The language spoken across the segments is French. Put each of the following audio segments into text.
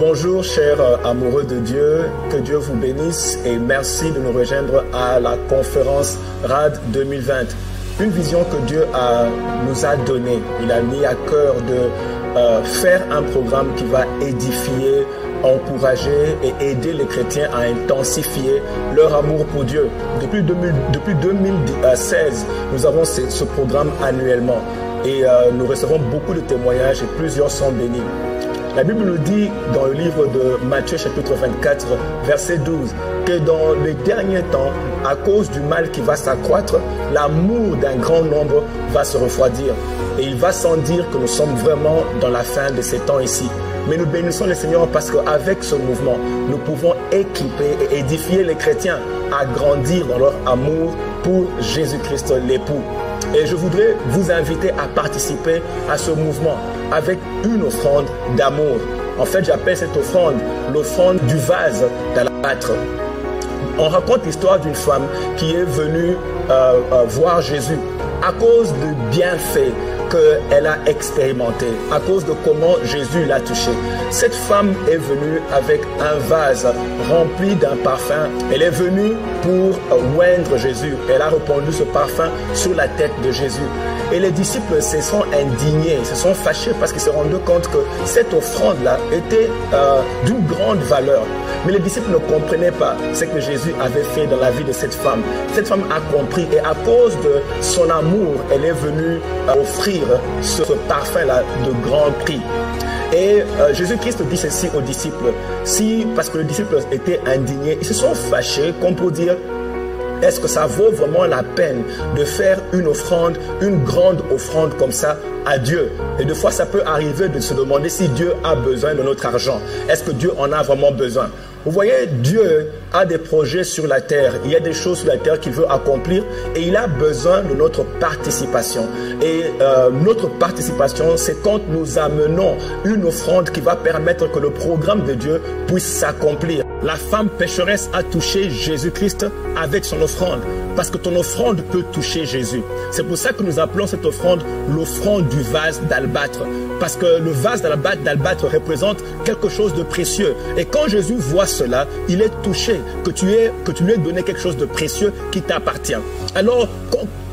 Bonjour chers amoureux de Dieu, que Dieu vous bénisse et merci de nous rejoindre à la conférence RAD 2020. Une vision que Dieu nous a donnée. Il a mis à cœur de faire un programme qui va édifier, encourager et aider les chrétiens à intensifier leur amour pour Dieu. Depuis 2016, nous avons ce programme annuellement et nous recevons beaucoup de témoignages et plusieurs sont bénis. La Bible nous dit dans le livre de Matthieu chapitre 24, verset 12, que dans les derniers temps, à cause du mal qui va s'accroître, l'amour d'un grand nombre va se refroidir. Et il va sans dire que nous sommes vraiment dans la fin de ces temps ici. Mais nous bénissons le Seigneur parce qu'avec ce mouvement, nous pouvons équiper et édifier les chrétiens à grandir dans leur amour pour Jésus-Christ l'époux. Et je voudrais vous inviter à participer à ce mouvement avec une offrande d'amour. En fait, j'appelle cette offrande l'offrande du vase d'albâtre. On raconte l'histoire d'une femme qui est venue voir Jésus à cause de bienfaits qu'elle a expérimenté, à cause de comment Jésus l'a touché. Cette femme est venue avec un vase rempli d'un parfum. Elle est venue pour oindre Jésus. Elle a répandu ce parfum sur la tête de Jésus. Et les disciples se sont indignés, se sont fâchés parce qu'ils se rendaient compte que cette offrande-là était d'une grande valeur. Mais les disciples ne comprenaient pas ce que Jésus avait fait dans la vie de cette femme. Cette femme a compris et à cause de son amour, elle est venue offrir ce parfum-là de grand prix. Et Jésus-Christ dit ceci aux disciples. Parce que les disciples étaient indignés, ils se sont fâchés, comme pour dire, est-ce que ça vaut vraiment la peine de faire une offrande, une grande offrande comme ça à Dieu? Et des fois, ça peut arriver de se demander si Dieu a besoin de notre argent. Est-ce que Dieu en a vraiment besoin? Vous voyez, Dieu a des projets sur la terre. Il y a des choses sur la terre qu'il veut accomplir et il a besoin de notre participation. Et notre participation, c'est quand nous amenons une offrande qui va permettre que le programme de Dieu puisse s'accomplir. La femme pécheresse a touché Jésus-Christ avec son offrande. Parce que ton offrande peut toucher Jésus. C'est pour ça que nous appelons cette offrande l'offrande du vase d'albâtre. Parce que le vase d'albâtre représente quelque chose de précieux. Et quand Jésus voit cela, il est touché que tu lui aies donné quelque chose de précieux qui t'appartient. Alors,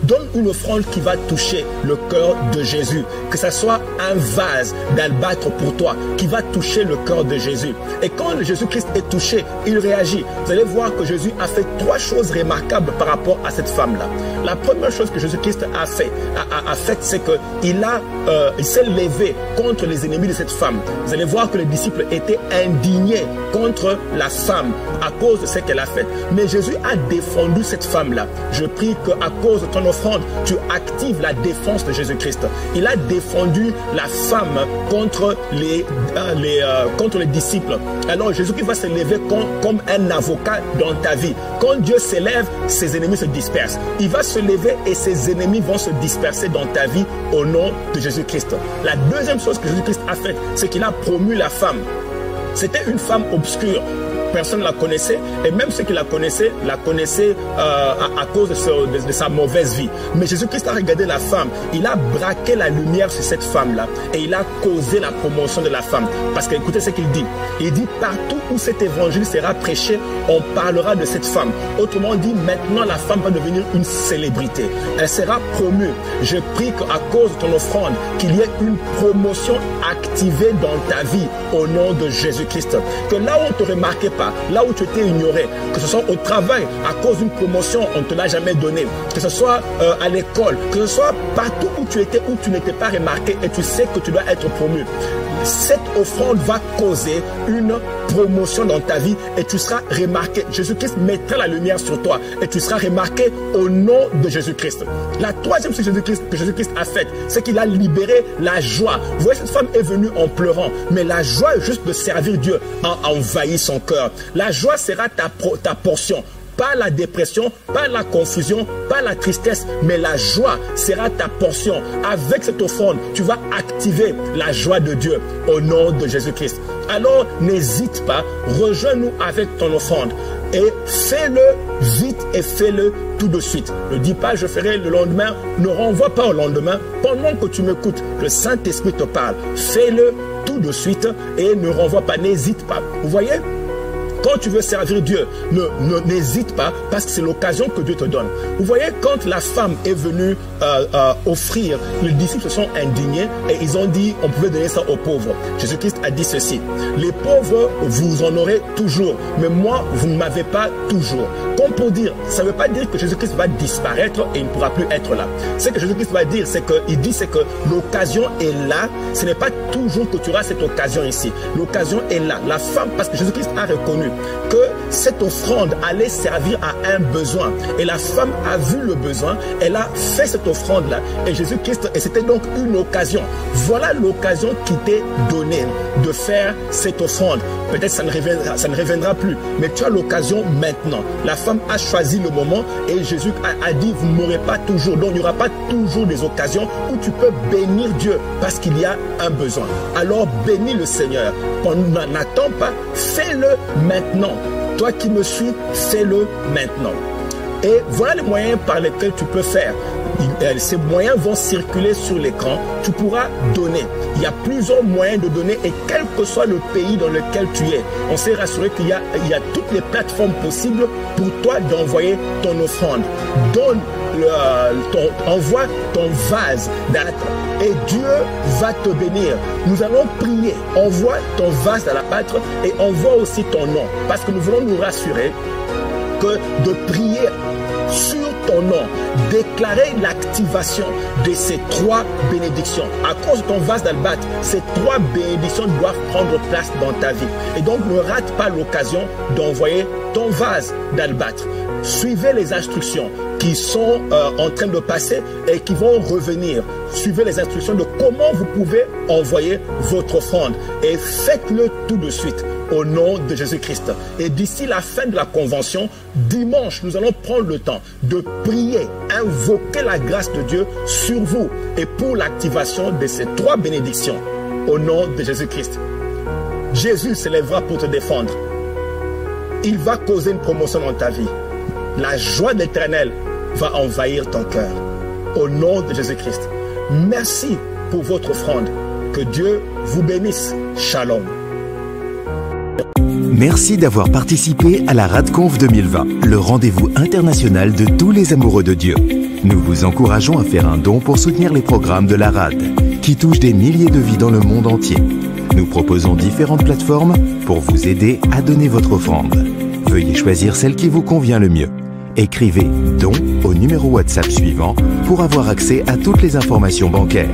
donne une offrande qui va toucher le cœur de Jésus. Que ce soit un vase d'albâtre pour toi qui va toucher le cœur de Jésus. Et quand Jésus-Christ est touché, il réagit. Vous allez voir que Jésus a fait trois choses remarquables par rapport à cette femme-là. La première chose que Jésus-Christ a fait, c'est qu'il s'est levé contre les ennemis de cette femme. Vous allez voir que les disciples étaient indignés contre la femme à cause de ce qu'elle a fait. Mais Jésus a défendu cette femme-là. Je prie qu'à cause de ton offrande, tu actives la défense de Jésus-Christ. Il a défendu la femme contre les disciples. Alors Jésus-Christ va se lever comme un avocat dans ta vie. Quand Dieu s'élève, ses ennemis se dispersent. Il va se lever et ses ennemis vont se disperser dans ta vie au nom de Jésus-Christ. La deuxième chose que Jésus-Christ a faite, c'est qu'il a promu la femme. C'était une femme obscure. Personne ne la connaissait et même ceux qui la connaissaient à cause de sa mauvaise vie. Mais Jésus-Christ a regardé la femme, il a braqué la lumière sur cette femme-là et il a causé la promotion de la femme. Parce que écoutez ce qu'il dit. Il dit partout où cet évangile sera prêché, on parlera de cette femme. Autrement dit, maintenant la femme va devenir une célébrité. Elle sera promue. Je prie qu'à cause de ton offrande, qu'il y ait une promotion activée dans ta vie au nom de Jésus-Christ. Que là où on ne te remarquait pas, là où tu étais ignoré, que ce soit au travail, à cause d'une promotion, on ne te l'a jamais donné, que ce soit à l'école, que ce soit partout où tu étais, où tu n'étais pas remarqué et tu sais que tu dois être promu. Cette offrande va causer une promotion dans ta vie et tu seras remarqué. Jésus-Christ mettra la lumière sur toi et tu seras remarqué au nom de Jésus-Christ. La troisième chose que Jésus-Christ a faite, c'est qu'il a libéré la joie. Vous voyez, cette femme est venue en pleurant, mais la joie juste de servir Dieu a envahi son cœur. La joie sera ta portion. Pas la dépression, pas la confusion, pas la tristesse, mais la joie sera ta portion. Avec cette offrande, tu vas activer la joie de Dieu au nom de Jésus-Christ. alors n'hésite pas, rejoins-nous avec ton offrande et fais-le vite et fais-le tout de suite. Ne dis pas je ferai le lendemain, ne renvoie pas au lendemain. Pendant que tu m'écoutes, le Saint-Esprit te parle. Fais-le tout de suite et ne renvoie pas, n'hésite pas. Vous voyez? Quand tu veux servir Dieu, n'hésite pas parce que c'est l'occasion que Dieu te donne. Vous voyez, quand la femme est venue offrir, les disciples se sont indignés et ils ont dit on pouvait donner ça aux pauvres. Jésus-Christ a dit ceci: les pauvres, vous en aurez toujours, mais moi, vous ne m'avez pas toujours. Comme pour dire, ça ne veut pas dire que Jésus-Christ va disparaître et il ne pourra plus être là. Ce que Jésus-Christ va dire, c'est que l'occasion est là. Ce n'est pas toujours que tu auras cette occasion ici. L'occasion est là. La femme, parce que Jésus-Christ a reconnu que cette offrande allait servir à un besoin. Et la femme a vu le besoin, elle a fait cette offrande-là. Et Jésus-Christ, et c'était donc une occasion. Voilà l'occasion qui t'est donnée de faire cette offrande. Peut-être ça ne reviendra plus, mais tu as l'occasion maintenant. La femme a choisi le moment et Jésus a dit, vous ne m'aurez pas toujours. Donc il n'y aura pas toujours des occasions où tu peux bénir Dieu parce qu'il y a un besoin. Alors bénis le Seigneur. N'attends pas, fais-le maintenant. Toi qui me suis, fais-le maintenant. Et voilà les moyens par lesquels tu peux faire. Ces moyens vont circuler sur l'écran. Tu pourras donner. Il y a plusieurs moyens de donner et quel que soit le pays dans lequel tu es, on s'est rassuré qu'il y a toutes les plateformes possibles pour toi d'envoyer ton offrande. Envoie ton vase d'albâtre et Dieu va te bénir. Nous allons prier. Envoie ton vase d'albâtre et envoie aussi ton nom. Parce que nous voulons nous rassurer que de prier sur ton nom, déclarer l'activation de ces 3 bénédictions. À cause de ton vase d'albâtre, ces 3 bénédictions doivent prendre place dans ta vie. Et donc, ne rate pas l'occasion d'envoyer ton vase d'albâtre. Suivez les instructions qui sont en train de passer et qui vont revenir. Suivez les instructions de comment vous pouvez envoyer votre offrande et faites-le tout de suite au nom de Jésus-Christ. Et d'ici la fin de la convention, dimanche, nous allons prendre le temps de prier, invoquer la grâce de Dieu sur vous et pour l'activation de ces 3 bénédictions au nom de Jésus-Christ. Jésus s'élèvera pour te défendre. Il va causer une promotion dans ta vie. La joie de l'Éternel va envahir ton cœur. Au nom de Jésus-Christ. Merci pour votre offrande. Que Dieu vous bénisse. Shalom. Merci d'avoir participé à la RADCONF 2020, le rendez-vous international de tous les amoureux de Dieu. Nous vous encourageons à faire un don pour soutenir les programmes de la RAD, qui touchent des milliers de vies dans le monde entier. Nous proposons différentes plateformes pour vous aider à donner votre offrande. Veuillez choisir celle qui vous convient le mieux. Écrivez « don » au numéro WhatsApp suivant pour avoir accès à toutes les informations bancaires.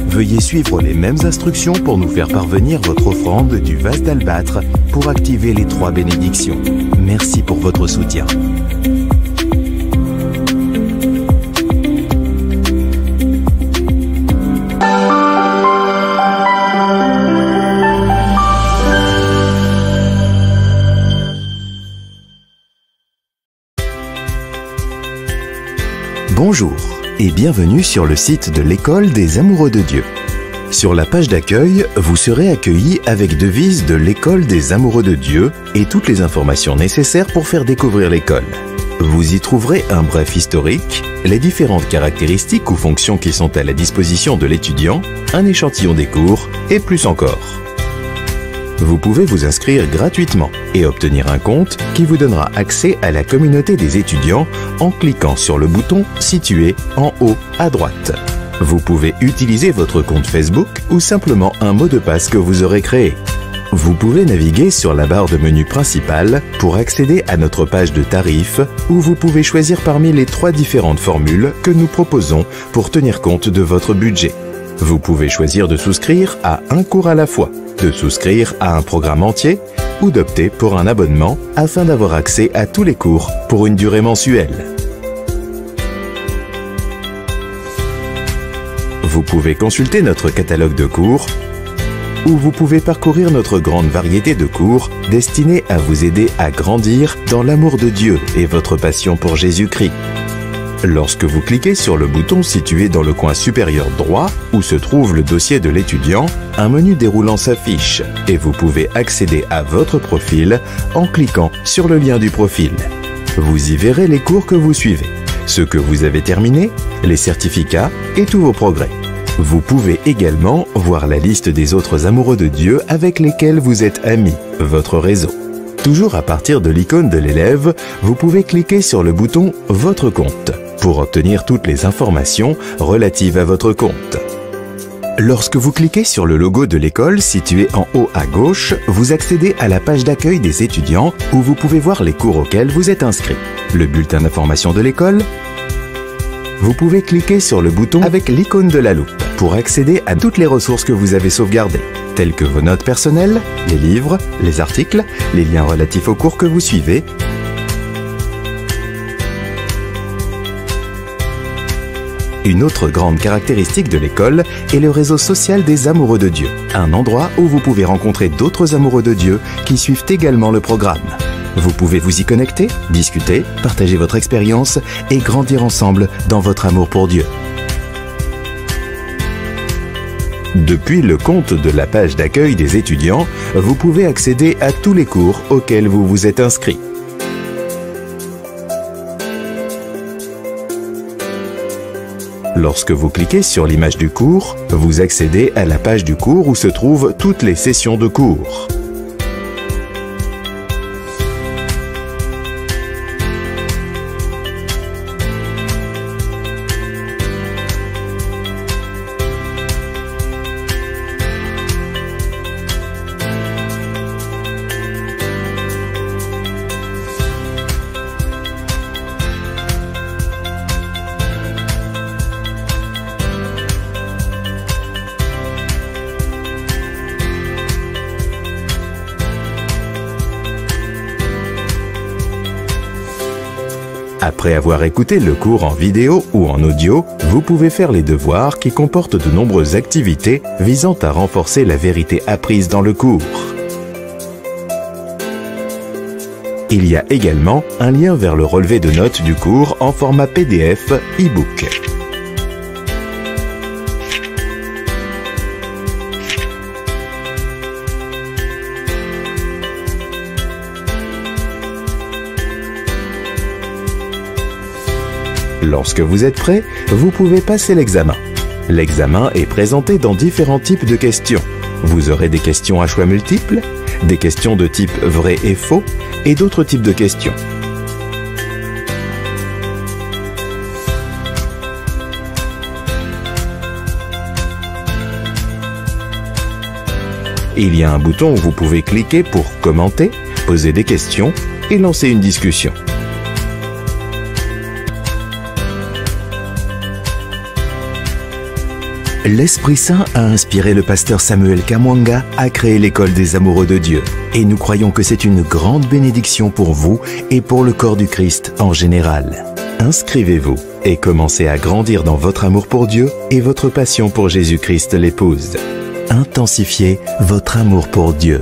Veuillez suivre les mêmes instructions pour nous faire parvenir votre offrande du vase d'albâtre pour activer les 3 bénédictions. Merci pour votre soutien. Bonjour et bienvenue sur le site de l'École des Amoureux de Dieu. Sur la page d'accueil, vous serez accueillis avec devise de l'École des Amoureux de Dieu et toutes les informations nécessaires pour faire découvrir l'école. Vous y trouverez un bref historique, les différentes caractéristiques ou fonctions qui sont à la disposition de l'étudiant, un échantillon des cours et plus encore. Vous pouvez vous inscrire gratuitement et obtenir un compte qui vous donnera accès à la communauté des étudiants en cliquant sur le bouton situé en haut à droite. Vous pouvez utiliser votre compte Facebook ou simplement un mot de passe que vous aurez créé. Vous pouvez naviguer sur la barre de menu principale pour accéder à notre page de tarifs où vous pouvez choisir parmi les 3 différentes formules que nous proposons pour tenir compte de votre budget. Vous pouvez choisir de souscrire à un cours à la fois, de souscrire à un programme entier ou d'opter pour un abonnement afin d'avoir accès à tous les cours pour une durée mensuelle. Vous pouvez consulter notre catalogue de cours ou vous pouvez parcourir notre grande variété de cours destinés à vous aider à grandir dans l'amour de Dieu et votre passion pour Jésus-Christ. Lorsque vous cliquez sur le bouton situé dans le coin supérieur droit où se trouve le dossier de l'étudiant, un menu déroulant s'affiche et vous pouvez accéder à votre profil en cliquant sur le lien du profil. Vous y verrez les cours que vous suivez, ceux que vous avez terminés, les certificats et tous vos progrès. Vous pouvez également voir la liste des autres amoureux de Dieu avec lesquels vous êtes amis, votre réseau. Toujours à partir de l'icône de l'élève, vous pouvez cliquer sur le bouton « Votre compte » pour obtenir toutes les informations relatives à votre compte. Lorsque vous cliquez sur le logo de l'école situé en haut à gauche, vous accédez à la page d'accueil des étudiants où vous pouvez voir les cours auxquels vous êtes inscrit, le bulletin d'information de l'école. Vous pouvez cliquer sur le bouton avec l'icône de la loupe pour accéder à toutes les ressources que vous avez sauvegardées, telles que vos notes personnelles, les livres, les articles, les liens relatifs aux cours que vous suivez. Une autre grande caractéristique de l'école est le réseau social des amoureux de Dieu, un endroit où vous pouvez rencontrer d'autres amoureux de Dieu qui suivent également le programme. Vous pouvez vous y connecter, discuter, partager votre expérience et grandir ensemble dans votre amour pour Dieu. Depuis le compte de la page d'accueil des étudiants, vous pouvez accéder à tous les cours auxquels vous vous êtes inscrit. Lorsque vous cliquez sur l'image du cours, vous accédez à la page du cours où se trouvent toutes les sessions de cours. Après avoir écouté le cours en vidéo ou en audio, vous pouvez faire les devoirs qui comportent de nombreuses activités visant à renforcer la vérité apprise dans le cours. Il y a également un lien vers le relevé de notes du cours en format PDF e-book. Lorsque vous êtes prêt, vous pouvez passer l'examen. L'examen est présenté dans différents types de questions. Vous aurez des questions à choix multiples, des questions de type vrai et faux, et d'autres types de questions. Il y a un bouton où vous pouvez cliquer pour commenter, poser des questions et lancer une discussion. L'Esprit Saint a inspiré le pasteur Samuel Kamwanga à créer l'école des amoureux de Dieu. Et nous croyons que c'est une grande bénédiction pour vous et pour le corps du Christ en général. Inscrivez-vous et commencez à grandir dans votre amour pour Dieu et votre passion pour Jésus-Christ l'épouse. Intensifiez votre amour pour Dieu.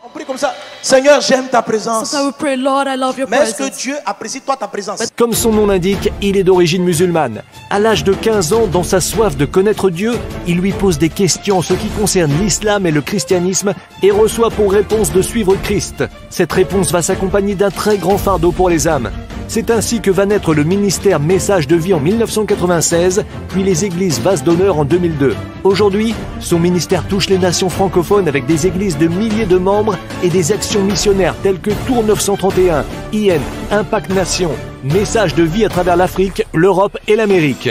On prie comme ça. Seigneur, j'aime ta présence. So I will pray, Lord, I love your Mais est-ce que presence. Dieu apprécie toi ta présence? Comme son nom l'indique, il est d'origine musulmane. À l'âge de 15 ans, dans sa soif de connaître Dieu, il lui pose des questions en ce qui concerne l'islam et le christianisme et reçoit pour réponse de suivre Christ. Cette réponse va s'accompagner d'un très grand fardeau pour les âmes. C'est ainsi que va naître le ministère Message de Vie en 1996, puis les églises Vase d'Honneur en 2002. Aujourd'hui, son ministère touche les nations francophones avec des églises de milliers de membres et des actions missionnaires telles que Tour 931, IN, Impact Nation, Message de Vie à travers l'Afrique, l'Europe et l'Amérique.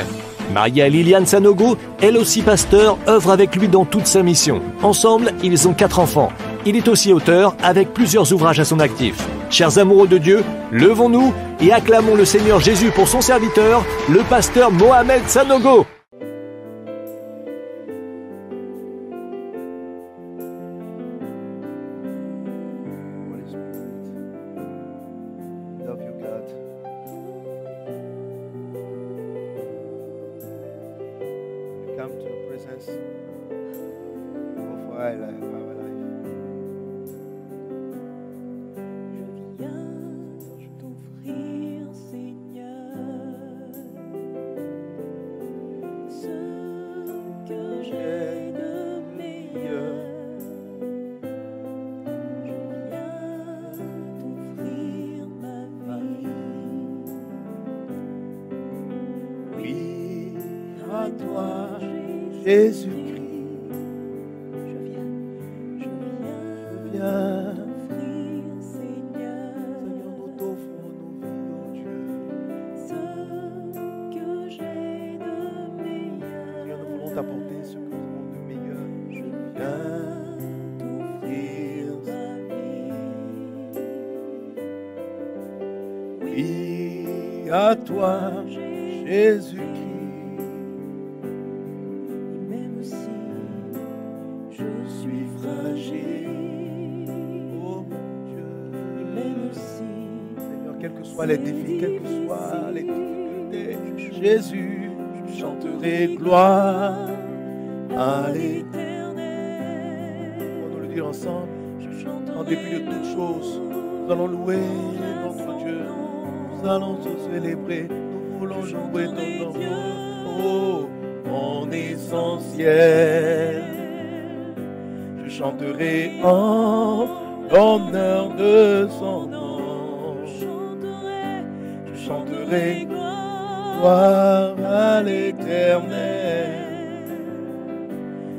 Maria Liliane Sanogo, elle aussi pasteur, œuvre avec lui dans toute sa mission. Ensemble, ils ont 4 enfants. Il est aussi auteur avec plusieurs ouvrages à son actif. Chers amoureux de Dieu, levons-nous et acclamons le Seigneur Jésus pour son serviteur, le pasteur Mohamed Sanogo. Love you, God. We come to your presence of our life. Jésus-Christ. Je viens. Seigneur, nous t'offrons nos vies, oh Dieu. Seigneur, nous voulons t'apporter ce que nous avons de meilleur. Je viens t'offrir ma vie. Oui, à toi, Jésus-Christ. Même si je suis fragile, Oh mon Dieu. même si Seigneur, quels que soient les défis, quelles que soient les difficultés, Jésus, je chanterai gloire à l'éternel. On va nous le dire ensemble. En dépit de toutes choses, nous allons louer notre Dieu. Nous allons te célébrer. Nous voulons louer ton nom. Oh, mon essentiel. Je chanterai en l'honneur de son nom. Je chanterai gloire à l'éternel.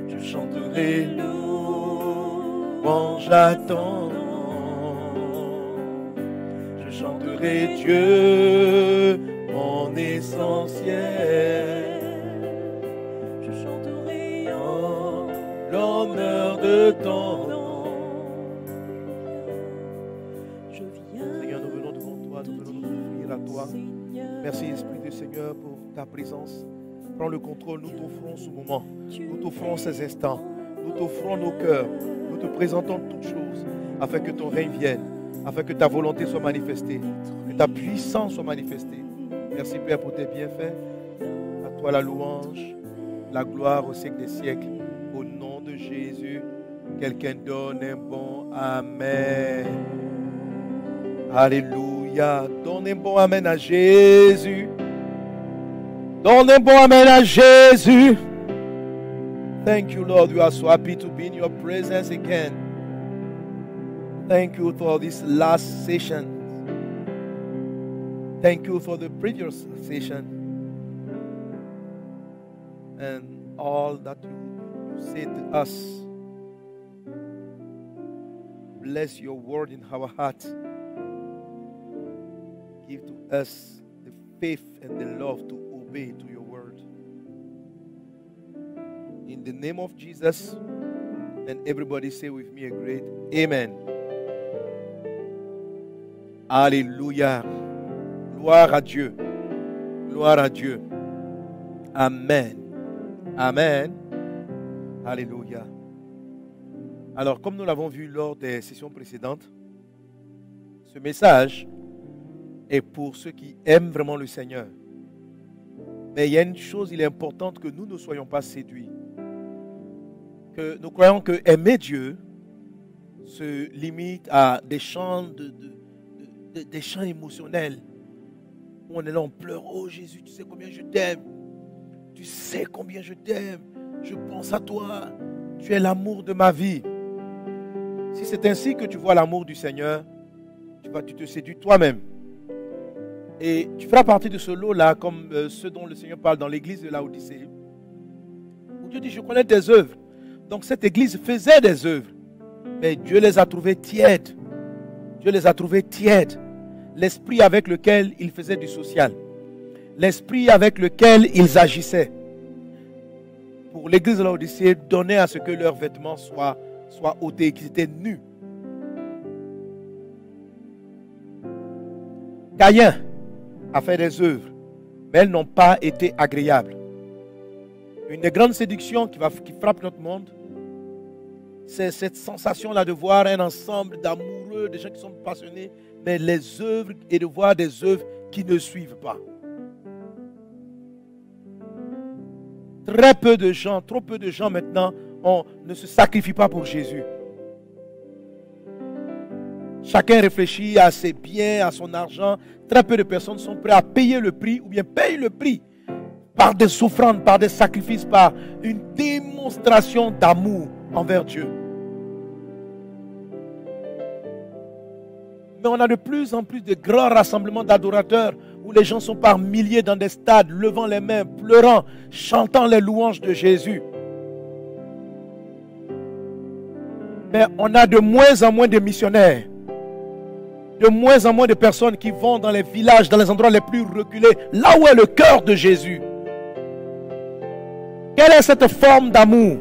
Je chanterai louange à ton nom. Je chanterai Dieu, mon essentiel. Je chanterai en l'honneur de ton nom. Seigneur, nous venons devant toi, nous venons nous offrir à toi. Merci Esprit du Seigneur pour ta présence. Prends le contrôle, nous t'offrons ce moment, nous t'offrons ces instants, nous t'offrons nos cœurs, nous te présentons toutes choses afin que ton règne vienne, afin que ta volonté soit manifestée, que ta puissance soit manifestée. Merci Père pour tes bienfaits. À toi la louange, la gloire au siècle des siècles. Au nom de Jésus, quelqu'un donne un bon Amen. Alléluia. Donne un bon Amen à Jésus. Donne un bon Amen à Jésus. Thank you, Lord. We are so happy to be in your presence again. Thank you for this last session. Thank you for the previous session. And all that you said to us. Bless your word in our heart. Give to us the faith and the love to obey to your word. In the name of Jesus, and everybody say with me a great Amen. Alléluia. Gloire à Dieu. Gloire à Dieu. Amen. Amen. Alléluia. Alors, comme nous l'avons vu lors des sessions précédentes, ce message est pour ceux qui aiment vraiment le Seigneur. Mais il y a une chose, il est importante que nous ne soyons pas séduits. Que nous croyons que aimer Dieu se limite à des chants, des chants émotionnels. Où on est là, on pleure. Oh Jésus, tu sais combien je t'aime. Tu sais combien je t'aime. Je pense à toi. Tu es l'amour de ma vie. Si c'est ainsi que tu vois l'amour du Seigneur, tu te séduis toi-même. Et tu feras partie de ce lot-là, comme ceux dont le Seigneur parle dans l'église de Laodicée, où Dieu dit, je connais tes œuvres. Donc cette église faisait des œuvres, mais Dieu les a trouvées tièdes. Dieu les a trouvées tièdes. L'esprit avec lequel ils faisaient du social, l'esprit avec lequel ils agissaient, pour l'église de Laodicée, donnait à ce que leurs vêtements soient ôtés, qu'ils étaient nus. Caïn a fait des œuvres, mais elles n'ont pas été agréables. Une des grandes séductions qui frappe notre monde, c'est cette sensation-là de voir un ensemble d'amoureux, des gens qui sont passionnés, mais les œuvres et de voir des œuvres qui ne suivent pas. Très peu de gens, trop peu de gens maintenant ne se sacrifient pas pour Jésus. Chacun réfléchit à ses biens, à son argent. Très peu de personnes sont prêtes à payer le prix ou bien payent le prix par des offrandes, par des sacrifices, par une démonstration d'amour envers Dieu. Mais on a de plus en plus de grands rassemblements d'adorateurs où les gens sont par milliers dans des stades, levant les mains, pleurant, chantant les louanges de Jésus. Mais on a de moins en moins de missionnaires. De moins en moins de personnes qui vont dans les villages, dans les endroits les plus reculés, là où est le cœur de Jésus. Quelle est cette forme d'amour?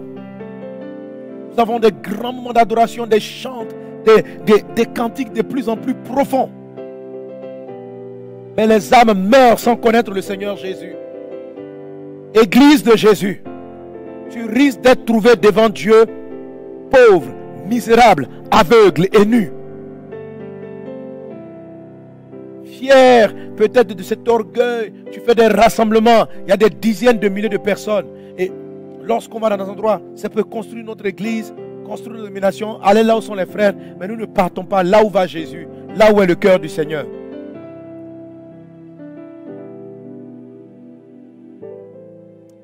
Nous avons des grands moments d'adoration, des chants, des cantiques de plus en plus profonds. Mais les âmes meurent sans connaître le Seigneur Jésus. Église de Jésus, tu risques d'être trouvé devant Dieu pauvre, misérable, aveugle et nu. Fier peut-être de cet orgueil, tu fais des rassemblements, il y a des dizaines de milliers de personnes. Et lorsqu'on va dans un endroit, ça peut construire notre église, construire une domination, aller là où sont les frères, mais nous ne partons pas là où va Jésus, là où est le cœur du Seigneur.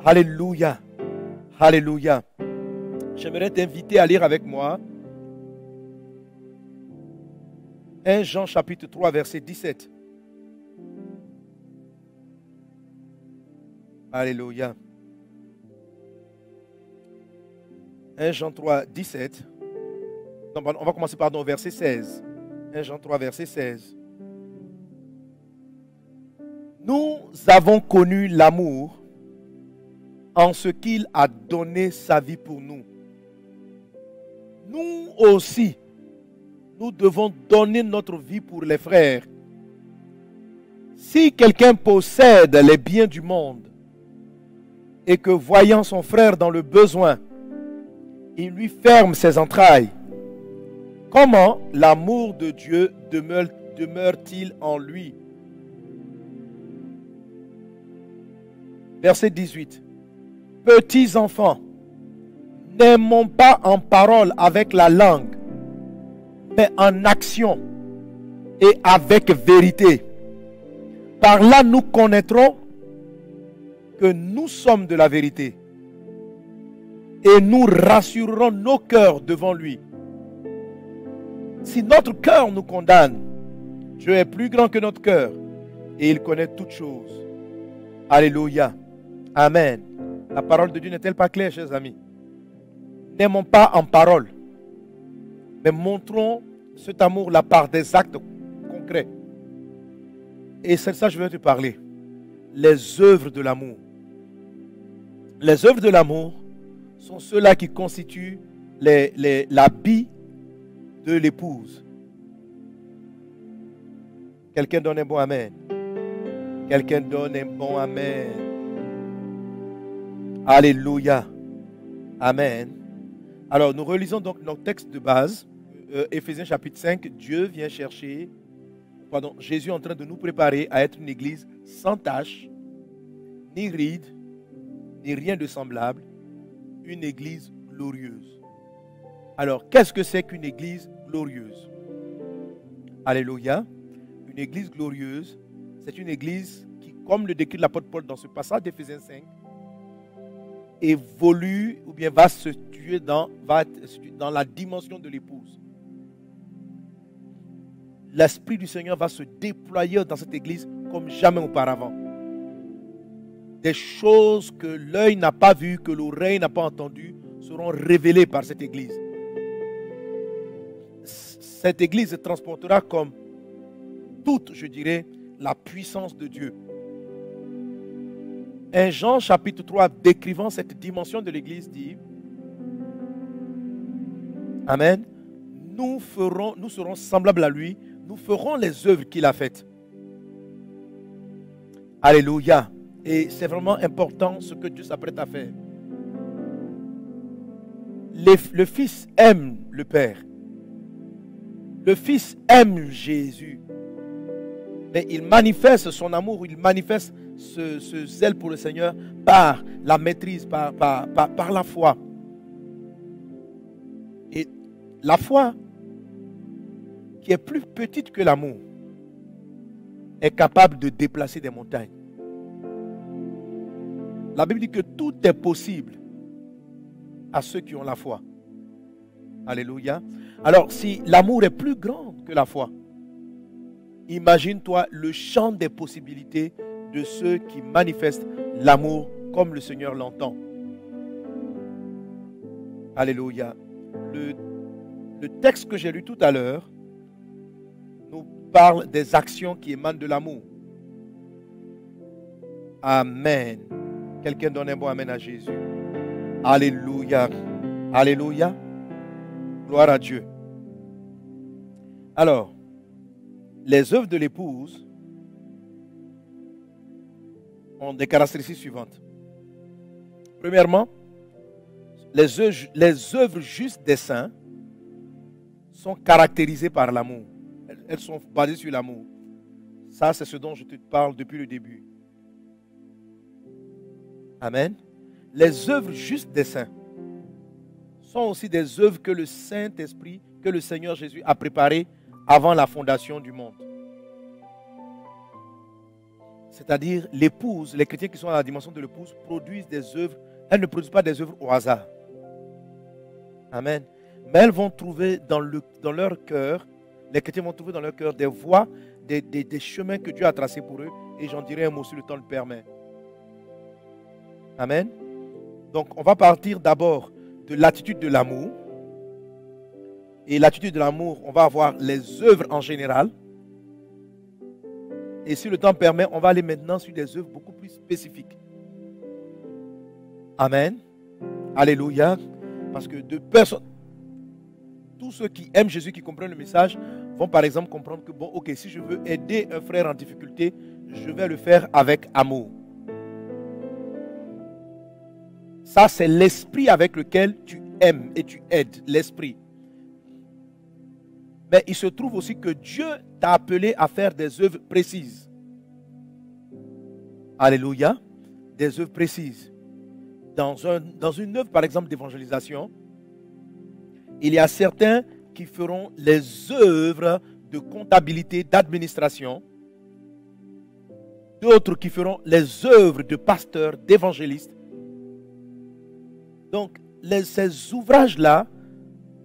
Alléluia. Alléluia. J'aimerais t'inviter à lire avec moi 1 Jean chapitre 3 verset 17. Alléluia. 1 Jean 3, 17. Non, on va commencer par le verset 16. 1 Jean 3, verset 16. Nous avons connu l'amour en ce qu'il a donné sa vie pour nous. Nous aussi, nous devons donner notre vie pour les frères. Si quelqu'un possède les biens du monde et que voyant son frère dans le besoin, il lui ferme ses entrailles, comment l'amour de Dieu demeure-t-il en lui? Verset 18. Petits enfants, n'aimons pas en parole avec la langue, mais en action et avec vérité. Par là, nous connaîtrons que nous sommes de la vérité et nous rassurerons nos cœurs devant lui. Si notre cœur nous condamne, Dieu est plus grand que notre cœur et il connaît toutes choses. Alléluia. Amen. La parole de Dieu n'est-elle pas claire, chers amis? N'aimons pas en parole, mais montrons cet amour-là par des actes concrets. Et c'est ça que je veux te parler. Les œuvres de l'amour. Les œuvres de l'amour sont ceux-là qui constituent l'habit de l'épouse. Quelqu'un donne un bon amen. Quelqu'un donne un bon amen. Alléluia. Amen. Alors, nous relisons donc notre texte de base, Éphésiens chapitre 5. Jésus est en train de nous préparer à être une église sans tache, ni ride, ni rien de semblable, une église glorieuse. Alors, qu'est-ce que c'est qu'une église glorieuse? Alléluia. Une église glorieuse, c'est une église qui, comme le décrit l'apôtre Paul dans ce passage d'Éphésiens 5, évolue ou bien va se situer dans la dimension de l'épouse. L'Esprit du Seigneur va se déployer dans cette église comme jamais auparavant. Des choses que l'œil n'a pas vues, que l'oreille n'a pas entendues, seront révélées par cette église. Cette église se transportera comme toute, je dirais, la puissance de Dieu. 1 Jean chapitre 3, décrivant cette dimension de l'église, dit: Amen. Nous serons semblables à lui, nous ferons les œuvres qu'il a faites. Alléluia. Et c'est vraiment important ce que Dieu s'apprête à faire. Le Fils aime le Père. Le Fils aime Jésus. Mais il manifeste son amour, il manifeste ce zèle pour le Seigneur par la maîtrise, par la foi. Et la foi, qui est plus petite que l'amour, est capable de déplacer des montagnes. La Bible dit que tout est possible à ceux qui ont la foi. Alléluia. Alors, si l'amour est plus grand que la foi, imagine-toi le champ des possibilités de ceux qui manifestent l'amour comme le Seigneur l'entend. Alléluia. Le texte que j'ai lu tout à l'heure nous parle des actions qui émanent de l'amour. Amen. Quelqu'un donne un bon amen à Jésus. Alléluia. Alléluia. Gloire à Dieu. Alors, les œuvres de l'épouse ont des caractéristiques suivantes. Premièrement, les œuvres justes des saints sont caractérisées par l'amour. Elles sont basées sur l'amour. Ça, c'est ce dont je te parle depuis le début. Amen. Les œuvres justes des saints sont aussi des œuvres que le Saint-Esprit, que le Seigneur Jésus a préparées avant la fondation du monde. C'est-à-dire, l'épouse, les chrétiens qui sont à la dimension de l'épouse, produisent des œuvres. Elles ne produisent pas des œuvres au hasard. Amen. Mais elles vont trouver dans leur cœur, les chrétiens vont trouver dans leur cœur des voies, des chemins que Dieu a tracés pour eux. Et j'en dirai un mot si le temps le permet. Amen. Donc, on va partir d'abord de l'attitude de l'amour. Et l'attitude de l'amour, on va avoir les œuvres en général. Et si le temps permet, on va aller maintenant sur des œuvres beaucoup plus spécifiques. Amen. Alléluia. Parce que tous ceux qui aiment Jésus, qui comprennent le message, vont par exemple comprendre que, bon, ok, si je veux aider un frère en difficulté, je vais le faire avec amour. Ça, c'est l'esprit avec lequel tu aimes et tu aides, l'esprit. Mais il se trouve aussi que Dieu t'a appelé à faire des œuvres précises. Alléluia. Des œuvres précises. Dans une œuvre, par exemple, d'évangélisation, il y a certains qui feront les œuvres de comptabilité, d'administration. D'autres qui feront les œuvres de pasteurs, d'évangélistes. Donc, ces ouvrages-là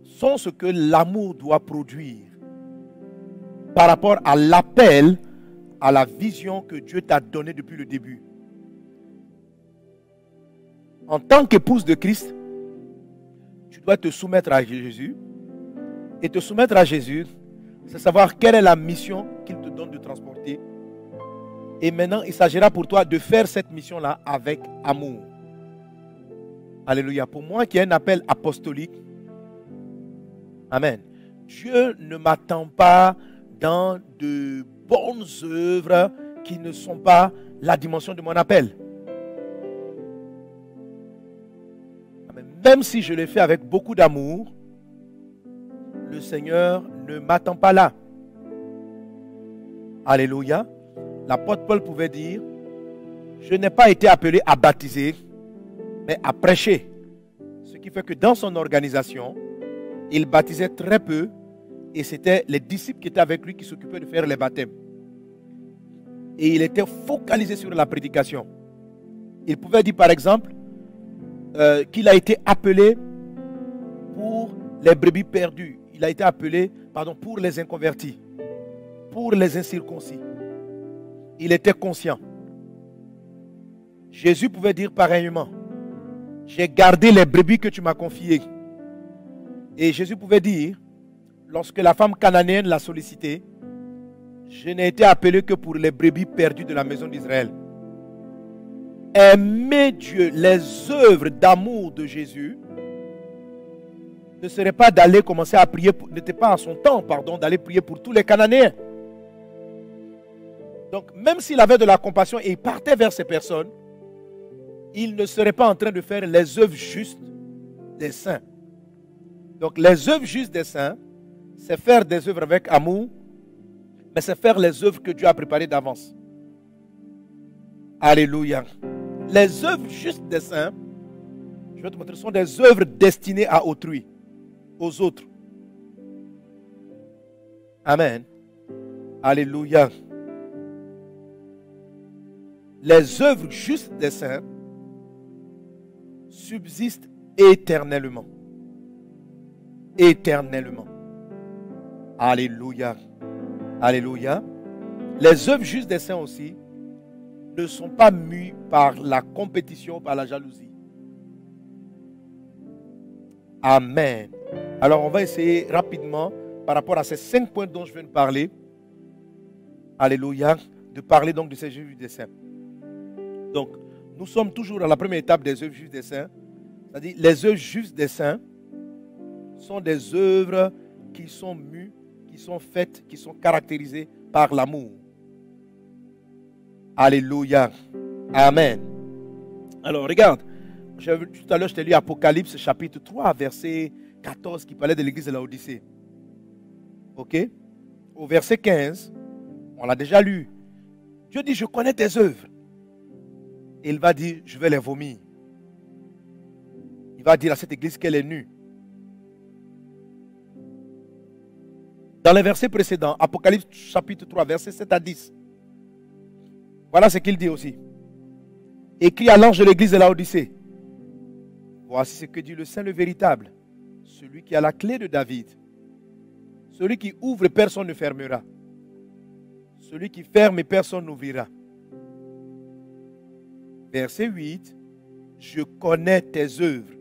sont ce que l'amour doit produire par rapport à l'appel, à la vision que Dieu t'a donnée depuis le début. En tant qu'épouse de Christ, tu dois te soumettre à Jésus. Et te soumettre à Jésus, c'est savoir quelle est la mission qu'il te donne de transporter. Et maintenant, il s'agira pour toi de faire cette mission-là avec amour. Alléluia. Pour moi qui ai un appel apostolique, amen. Dieu ne m'attend pas dans de bonnes œuvres qui ne sont pas la dimension de mon appel. Amen. Même si je le fais avec beaucoup d'amour, le Seigneur ne m'attend pas là. Alléluia. L'apôtre Paul pouvait dire, je n'ai pas été appelé à baptiser, mais à prêcher. Ce qui fait que dans son organisation, il baptisait très peu et c'était les disciples qui étaient avec lui qui s'occupaient de faire les baptêmes. Et il était focalisé sur la prédication. Il pouvait dire par exemple qu'il a été appelé pour les brebis perdues. Il a été appelé, pour les inconvertis, pour les incirconcis. Il était conscient. Jésus pouvait dire pareillement, j'ai gardé les brebis que tu m'as confiées. Et Jésus pouvait dire, lorsque la femme cananéenne l'a sollicité, je n'ai été appelé que pour les brebis perdues de la maison d'Israël. Aimer Dieu, les œuvres d'amour de Jésus, ne serait pas d'aller commencer à prier, n'était pas en son temps, d'aller prier pour tous les Cananéens. Donc, même s'il avait de la compassion et il partait vers ces personnes, il ne serait pas en train de faire les œuvres justes des saints. Donc, les œuvres justes des saints, c'est faire des œuvres avec amour, mais c'est faire les œuvres que Dieu a préparées d'avance. Alléluia. Les œuvres justes des saints, je vais te montrer, sont des œuvres destinées à autrui, aux autres. Amen. Alléluia. Les œuvres justes des saints subsistent éternellement. Éternellement. Alléluia. Alléluia. Les œuvres justes des saints aussi ne sont pas mues par la compétition, par la jalousie. Amen. Alors, on va essayer rapidement, par rapport à ces 5 points dont je viens de parler, alléluia, de parler donc de ces œuvres des saints. Donc, nous sommes toujours à la première étape des œuvres justes des saints. C'est-à-dire, les œuvres justes des saints sont des œuvres qui sont mues, qui sont faites, qui sont caractérisées par l'amour. Alléluia. Amen. Alors, regarde. Tout à l'heure, je t'ai lu Apocalypse chapitre 3, verset 14, qui parlait de l'église de Laodicée. Ok? Au verset 15, on l'a déjà lu. Dieu dit, je connais tes œuvres. Et il va dire, je vais les vomir. Il va dire à cette église qu'elle est nue. Dans les versets précédents, Apocalypse chapitre 3, verset 7 à 10. Voilà ce qu'il dit aussi. Écrit à l'ange de l'église de Laodicée. Voici ce que dit le Saint, le véritable, celui qui a la clé de David. Celui qui ouvre et personne ne fermera. Celui qui ferme et personne n'ouvrira. Verset 8. Je connais tes œuvres.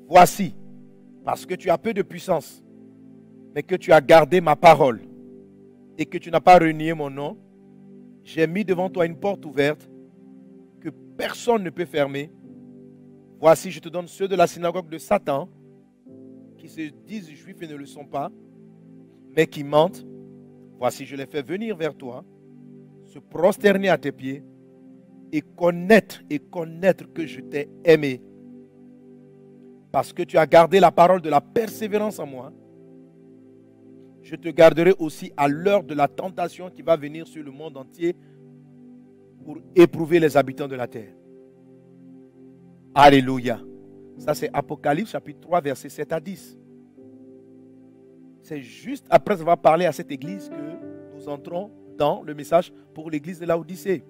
Voici, parce que tu as peu de puissance, mais que tu as gardé ma parole et que tu n'as pas renié mon nom, j'ai mis devant toi une porte ouverte que personne ne peut fermer. Voici, je te donne ceux de la synagogue de Satan, qui se disent juifs et ne le sont pas, mais qui mentent. Voici, je les fais venir vers toi, se prosterner à tes pieds, et connaître que je t'ai aimé. Parce que tu as gardé la parole de la persévérance en moi, je te garderai aussi à l'heure de la tentation qui va venir sur le monde entier pour éprouver les habitants de la terre. Alléluia. Ça, c'est Apocalypse chapitre 3, verset 7 à 10. C'est juste après avoir parlé à cette église que nous entrons dans le message pour l'église de Laodicée.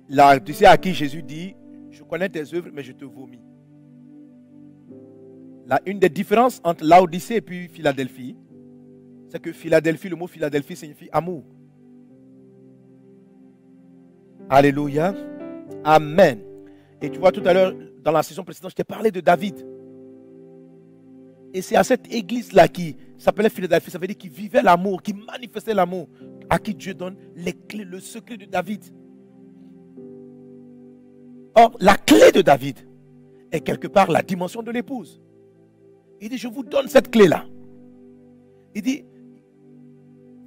Laodicée à qui Jésus dit, je connais tes œuvres, mais je te vomis. Une des différences entre Laodicée et puis Philadelphie, c'est que Philadelphie, le mot Philadelphie signifie amour. Alléluia. Amen. Et tu vois, tout à l'heure, dans la session précédente, je t'ai parlé de David. Et c'est à cette église-là qui s'appelait Philadelphie, ça veut dire qu'il vivait l'amour, qui manifestait l'amour, à qui Dieu donne les clés, le secret de David. Or, la clé de David est quelque part la dimension de l'épouse. Il dit, je vous donne cette clé-là. Il dit,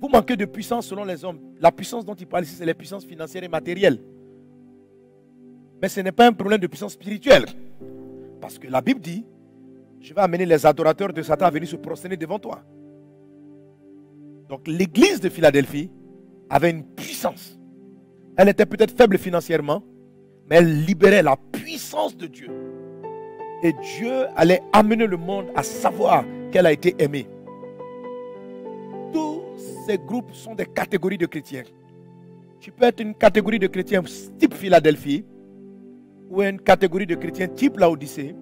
vous manquez de puissance selon les hommes. La puissance dont il parle ici, c'est les puissances financières et matérielles. Mais ce n'est pas un problème de puissance spirituelle. Parce que la Bible dit, je vais amener les adorateurs de Satan à venir se prosterner devant toi. Donc l'église de Philadelphie avait une puissance. Elle était peut-être faible financièrement, mais elle libérait la puissance de Dieu. Et Dieu allait amener le monde à savoir qu'elle a été aimée. Tous ces groupes sont des catégories de chrétiens. Tu peux être une catégorie de chrétiens type Philadelphie, ou une catégorie de chrétiens type Laodicée,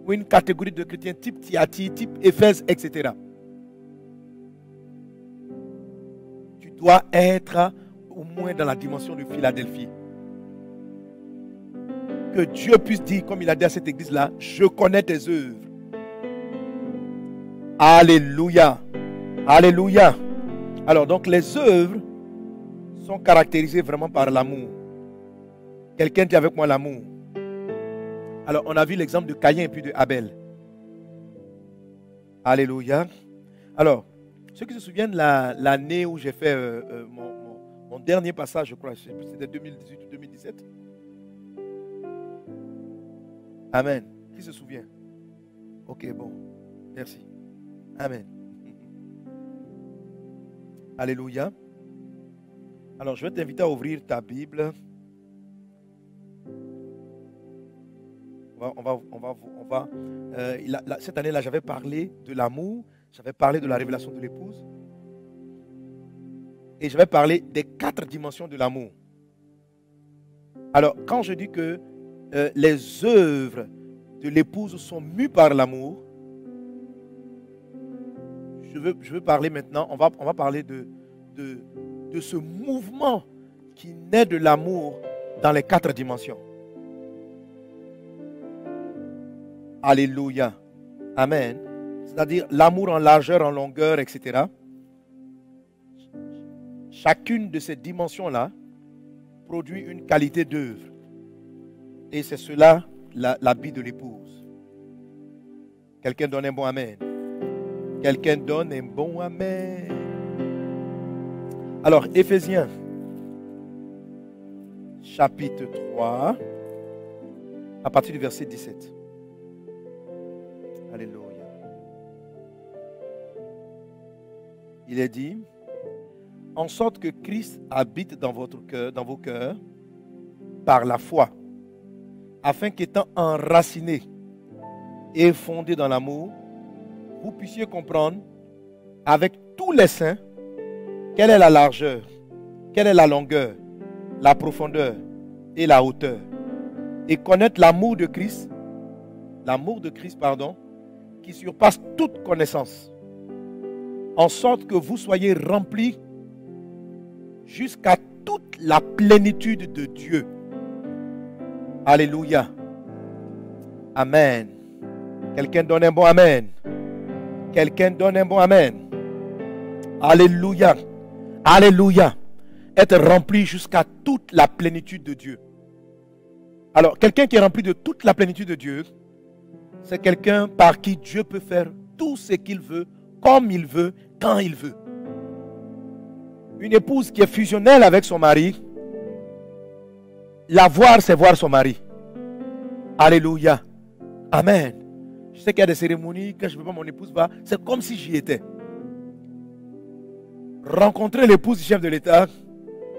ou une catégorie de chrétiens type Thyatire, type Éphèse, etc. Tu dois être au moins dans la dimension de Philadelphie. Que Dieu puisse dire, comme il a dit à cette église-là, je connais tes œuvres. Alléluia. Alléluia. Alors, donc, les œuvres sont caractérisées vraiment par l'amour. Quelqu'un dit avec moi l'amour. Alors, on a vu l'exemple de Caïn et puis de Abel. Alléluia. Alors, ceux qui se souviennent de l'année où j'ai fait mon dernier passage, je crois, c'était 2018 ou 2017. Amen. Qui se souvient? Ok, bon. Merci. Amen. Alléluia. Alors, je vais t'inviter à ouvrir ta Bible. Cette année-là, j'avais parlé de l'amour, j'avais parlé de la révélation de l'épouse, et j'avais parlé des 4 dimensions de l'amour. Alors, quand je dis que les œuvres de l'épouse sont mues par l'amour, je veux parler maintenant, on va parler de ce mouvement qui naît de l'amour dans les 4 dimensions. Alléluia. Amen. C'est-à-dire l'amour en largeur, en longueur, etc. Chacune de ces dimensions-là produit une qualité d'œuvre. Et c'est cela l'habit de l'épouse. Quelqu'un donne un bon amen. Quelqu'un donne un bon amen. Alors, Éphésiens, chapitre 3, à partir du verset 17. Alléluia. Il est dit, en sorte que Christ habite dans votre cœur, dans vos cœurs, par la foi, afin qu'étant enraciné et fondé dans l'amour, vous puissiez comprendre avec tous les saints quelle est la largeur, quelle est la longueur, la profondeur et la hauteur, et connaître l'amour de Christ, qui surpasse toute connaissance, en sorte que vous soyez remplis jusqu'à toute la plénitude de Dieu. Alléluia. Amen. Quelqu'un donne un bon amen. Quelqu'un donne un bon amen. Alléluia. Alléluia. Être rempli jusqu'à toute la plénitude de Dieu. Alors, quelqu'un qui est rempli de toute la plénitude de Dieu, c'est quelqu'un par qui Dieu peut faire tout ce qu'il veut, comme il veut, quand il veut. Une épouse qui est fusionnelle avec son mari, la voir, c'est voir son mari. Alléluia. Amen. Je sais qu'il y a des cérémonies, quand je ne veux pas, mon épouse va, c'est comme si j'y étais. Rencontrer l'épouse du chef de l'État,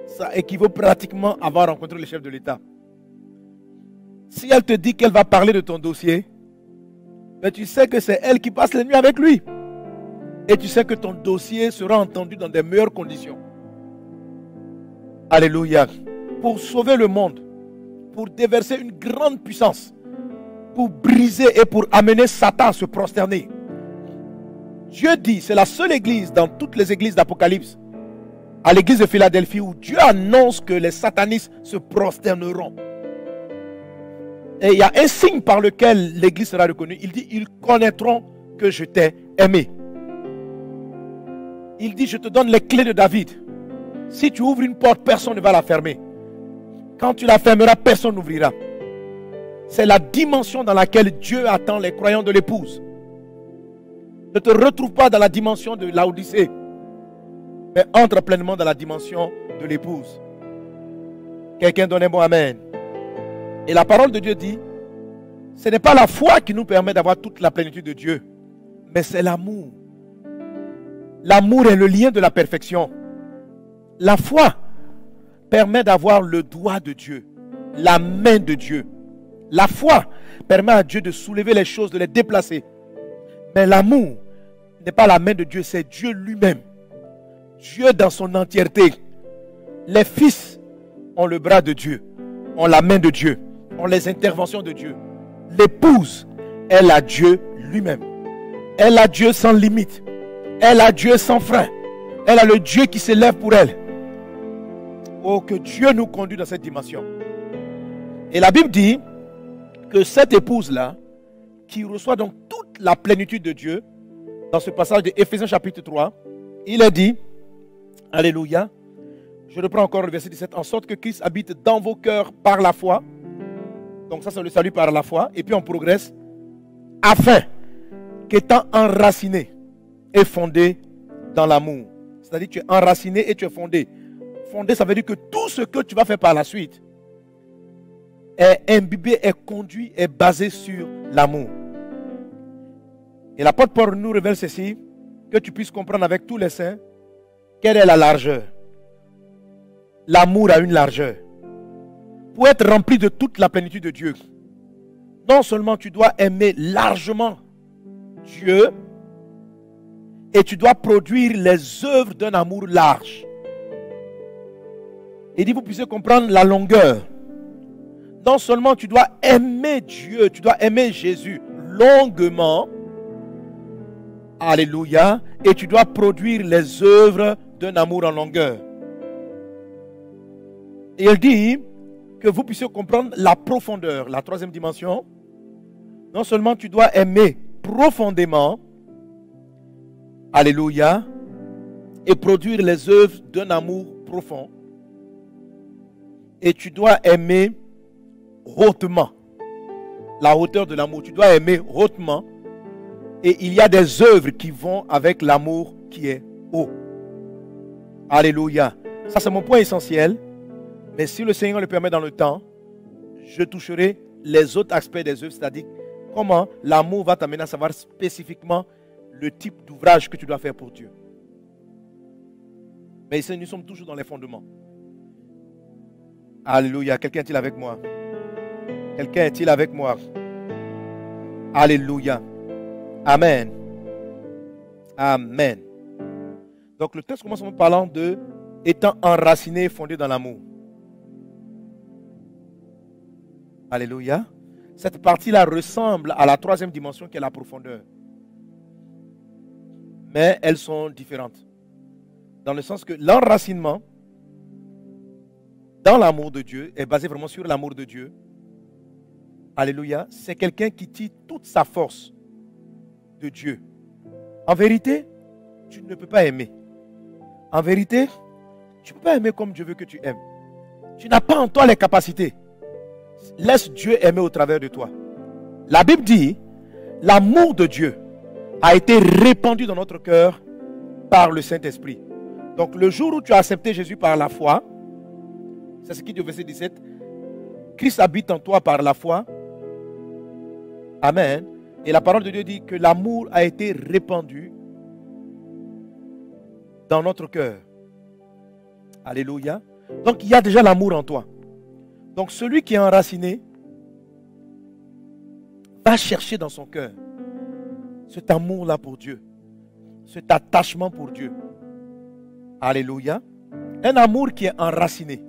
ça équivaut pratiquement à avoir rencontré le chef de l'État. Si elle te dit qu'elle va parler de ton dossier, mais tu sais que c'est elle qui passe la nuit avec lui. Et tu sais que ton dossier sera entendu dans des meilleures conditions. Alléluia. Pour sauver le monde, pour déverser une grande puissance, pour briser et pour amener Satan à se prosterner. Dieu dit, c'est la seule église dans toutes les églises d'Apocalypse, à l'église de Philadelphie, où Dieu annonce que les satanistes se prosterneront. Et il y a un signe par lequel l'église sera reconnue. Il dit, ils connaîtront que je t'ai aimé. Il dit, je te donne les clés de David. Si tu ouvres une porte, personne ne va la fermer. Quand tu la fermeras, personne n'ouvrira. C'est la dimension dans laquelle Dieu attend les croyants de l'épouse. Ne te retrouve pas dans la dimension de Laodicée, mais entre pleinement dans la dimension de l'épouse. Quelqu'un donne un bon amen. Et la parole de Dieu dit, ce n'est pas la foi qui nous permet d'avoir toute la plénitude de Dieu, mais c'est l'amour. L'amour est le lien de la perfection. La foi permet d'avoir le doigt de Dieu, la main de Dieu. La foi permet à Dieu de soulever les choses, de les déplacer. Mais l'amour n'est pas la main de Dieu, c'est Dieu lui-même. Dieu dans son entièreté. Les fils ont le bras de Dieu, ont la main de Dieu, ont les interventions de Dieu. L'épouse, elle a Dieu lui-même. Elle a Dieu sans limite. Elle a Dieu sans frein. Elle a le Dieu qui s'élève pour elle. Oh, que Dieu nous conduit dans cette dimension. Et la Bible dit que cette épouse-là, qui reçoit donc toute la plénitude de Dieu, dans ce passage de Éphésiens chapitre 3, il est dit, alléluia, je reprends encore le verset 17, en sorte que Christ habite dans vos cœurs par la foi. Donc ça c'est le salut par la foi. Et puis on progresse, afin qu'étant enraciné et fondé dans l'amour. C'est-à-dire que tu es enraciné et tu es fondé. Fondé, ça veut dire que tout ce que tu vas faire par la suite est imbibé, est conduit, est basé sur l'amour. Et l'apôtre Paul nous révèle ceci, que tu puisses comprendre avec tous les saints quelle est la largeur. L'amour a une largeur. Pour être rempli de toute la plénitude de Dieu, non seulement tu dois aimer largement Dieu, et tu dois produire les œuvres d'un amour large. Il dit, vous puissiez comprendre la longueur. Non seulement tu dois aimer Dieu, tu dois aimer Jésus longuement. Alléluia. Et tu dois produire les œuvres d'un amour en longueur. Et il dit que vous puissiez comprendre la profondeur, la troisième dimension, Non seulement tu dois aimer profondément, alléluia, et produire les œuvres d'un amour profond, et tu dois aimer hautement. La hauteur de l'amour, tu dois aimer hautement, et il y a des œuvres qui vont avec l'amour qui est haut. Alléluia. Ça, c'est mon point essentiel. Mais si le Seigneur le permet dans le temps, je toucherai les autres aspects des œuvres, c'est-à-dire comment l'amour va t'amener à savoir spécifiquement le type d'ouvrage que tu dois faire pour Dieu. Mais ici, nous sommes toujours dans les fondements. Alléluia. Quelqu'un est-il avec moi? Quelqu'un est-il avec moi? Alléluia. Amen. Amen. Donc le texte commence en parlant de étant enraciné et fondé dans l'amour. Alléluia. Cette partie-là ressemble à la troisième dimension qui est la profondeur. Mais elles sont différentes. Dans le sens que l'enracinement dans l'amour de Dieu est basé vraiment sur l'amour de Dieu. Alléluia. C'est quelqu'un qui tire toute sa force de Dieu. En vérité, tu ne peux pas aimer. En vérité, tu ne peux pas aimer comme Dieu veut que tu aimes. Tu n'as pas en toi les capacités. Laisse Dieu aimer au travers de toi. La Bible dit, l'amour de Dieu a été répandu dans notre cœur par le Saint-Esprit. Donc le jour où tu as accepté Jésus par la foi, c'est ce qui dit au verset 17, Christ habite en toi par la foi. Amen. Et la parole de Dieu dit que l'amour a été répandu dans notre cœur. Alléluia. Donc il y a déjà l'amour en toi. Donc celui qui est enraciné va chercher dans son cœur cet amour-là pour Dieu, cet attachement pour Dieu. Alléluia. Un amour qui est enraciné.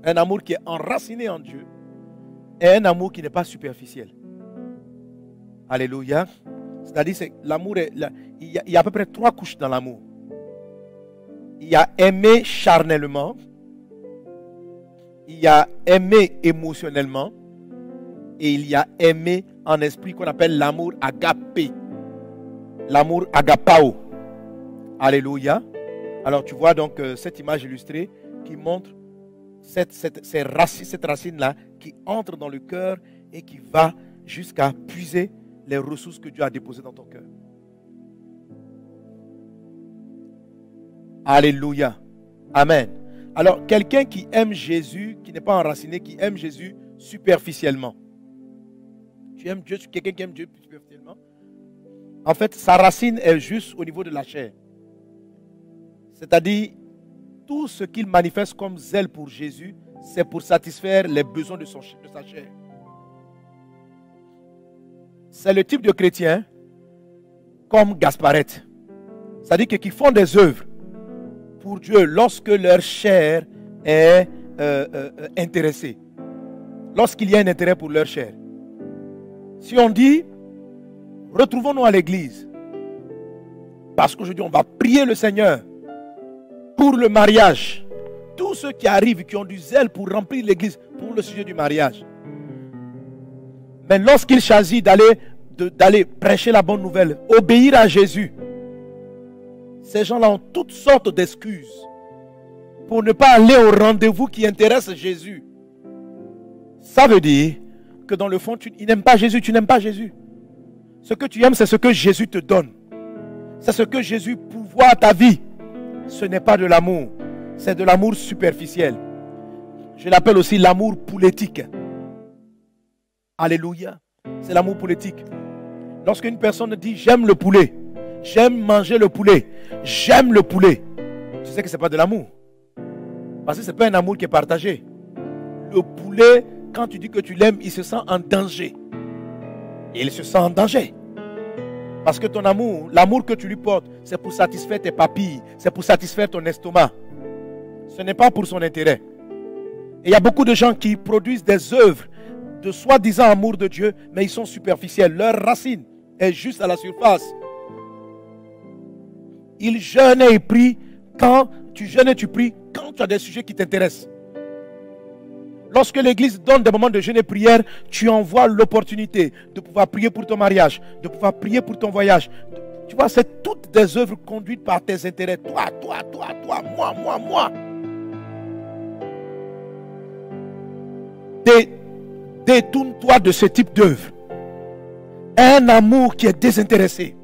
Un amour qui est enraciné en Dieu. Et un amour qui n'est pas superficiel. Alléluia. C'est-à-dire que l'amour, il y a à peu près 3 couches dans l'amour. Il y a aimer charnellement. Il y a aimer émotionnellement. Et il y a aimer en esprit qu'on appelle l'amour agapé. L'amour agapao. Alléluia. Alors tu vois donc cette image illustrée qui montre cette racine-là qui entre dans le cœur et qui va jusqu'à puiser les ressources que Dieu a déposées dans ton cœur. Alléluia. Amen. Alors, quelqu'un qui aime Jésus, qui n'est pas enraciné, qui aime Jésus superficiellement. Tu aimes Dieu, quelqu'un qui aime Dieu superficiellement. En fait, sa racine est juste au niveau de la chair. C'est-à-dire, tout ce qu'il manifeste comme zèle pour Jésus, c'est pour satisfaire les besoins de sa chair. C'est le type de chrétien comme Gasparette. C'est-à-dire qu'ils font des œuvres pour Dieu lorsque leur chair est intéressée. Lorsqu'il y a un intérêt pour leur chair. Si on dit, retrouvons-nous à l'église, parce qu'aujourd'hui on va prier le Seigneur pour le mariage. Tous ceux qui arrivent, qui ont du zèle pour remplir l'église pour le sujet du mariage. Mais lorsqu'ils choisissent d'aller prêcher la bonne nouvelle, obéir à Jésus, ces gens-là ont toutes sortes d'excuses pour ne pas aller au rendez-vous qui intéresse Jésus. Ça veut dire que dans le fond, ils n'aiment pas Jésus, tu n'aimes pas Jésus. Ce que tu aimes, c'est ce que Jésus te donne. C'est ce que Jésus pourvoit à ta vie. Ce n'est pas de l'amour, c'est de l'amour superficiel. Je l'appelle aussi l'amour politique. Alléluia. C'est l'amour politique. Lorsqu'une personne dit j'aime le poulet, j'aime manger le poulet, j'aime le poulet, tu sais que ce n'est pas de l'amour. Parce que ce n'est pas un amour qui est partagé. Le poulet, quand tu dis que tu l'aimes, il se sent en danger. Et il se sent en danger. Parce que ton amour, l'amour que tu lui portes, c'est pour satisfaire tes papilles, c'est pour satisfaire ton estomac. Ce n'est pas pour son intérêt. Et il y a beaucoup de gens qui produisent des œuvres de soi-disant amour de Dieu, mais ils sont superficiels. Leur racine est juste à la surface. Ils jeûnent et prient quand tu jeûnes et tu pries, quand tu as des sujets qui t'intéressent. Lorsque l'église donne des moments de jeûne et prière, tu envoies l'opportunité de pouvoir prier pour ton mariage, de pouvoir prier pour ton voyage. Tu vois, c'est toutes des œuvres conduites par tes intérêts. Toi, moi. Détourne-toi de ce type d'œuvre. Un amour qui est désintéressé.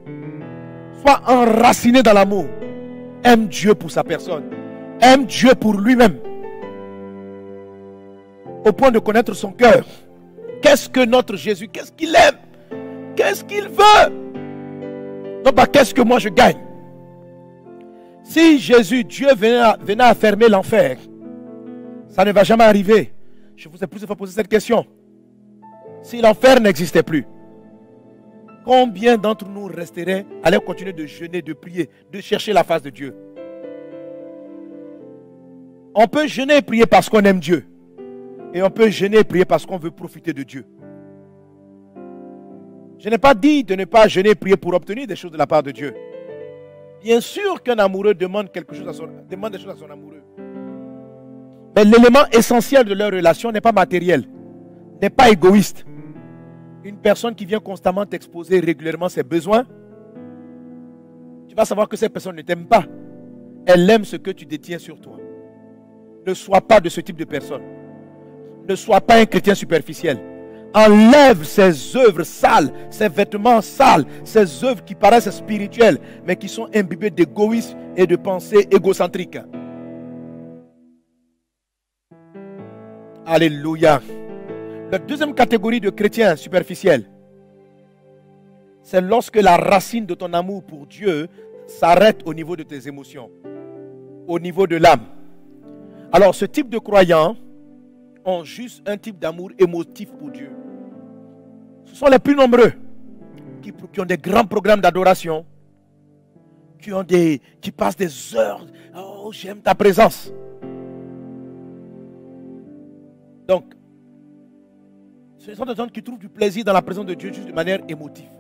Sois enraciné dans l'amour. Aime Dieu pour sa personne. Aime Dieu pour lui-même. Au point de connaître son cœur. Qu'est-ce que notre Jésus, qu'est-ce qu'il aime? Qu'est-ce qu'il veut? Non, bah, qu'est-ce que moi je gagne? Si Jésus, Dieu venait à fermer l'enfer, ça ne va jamais arriver. Je vous ai plusieurs fois posé cette question. Si l'enfer n'existait plus, combien d'entre nous resteraient, allaient continuer de jeûner, de prier, de chercher la face de Dieu? On peut jeûner et prier parce qu'on aime Dieu. Et on peut jeûner et prier parce qu'on veut profiter de Dieu. Je n'ai pas dit de ne pas jeûner et prier pour obtenir des choses de la part de Dieu. Bien sûr qu'un amoureux demande des choses à son amoureux. Mais l'élément essentiel de leur relation n'est pas matériel, n'est pas égoïste. Une personne qui vient constamment t'exposer régulièrement ses besoins, tu vas savoir que cette personne ne t'aime pas. Elle aime ce que tu détiens sur toi. Ne sois pas de ce type de personne. Ne sois pas un chrétien superficiel. Enlève ces œuvres sales, ces vêtements sales, ces œuvres qui paraissent spirituelles, mais qui sont imbibées d'égoïsme et de pensées égocentriques. Alléluia. La deuxième catégorie de chrétiens superficiels, c'est lorsque la racine de ton amour pour Dieu s'arrête au niveau de tes émotions, au niveau de l'âme. Alors, ce type de croyants ont juste un type d'amour émotif pour Dieu. Ce sont les plus nombreux qui ont des grands programmes d'adoration, qui passent des heures. Oh, j'aime ta présence. Donc, ce sont des gens qui trouvent du plaisir dans la présence de Dieu juste de manière émotive.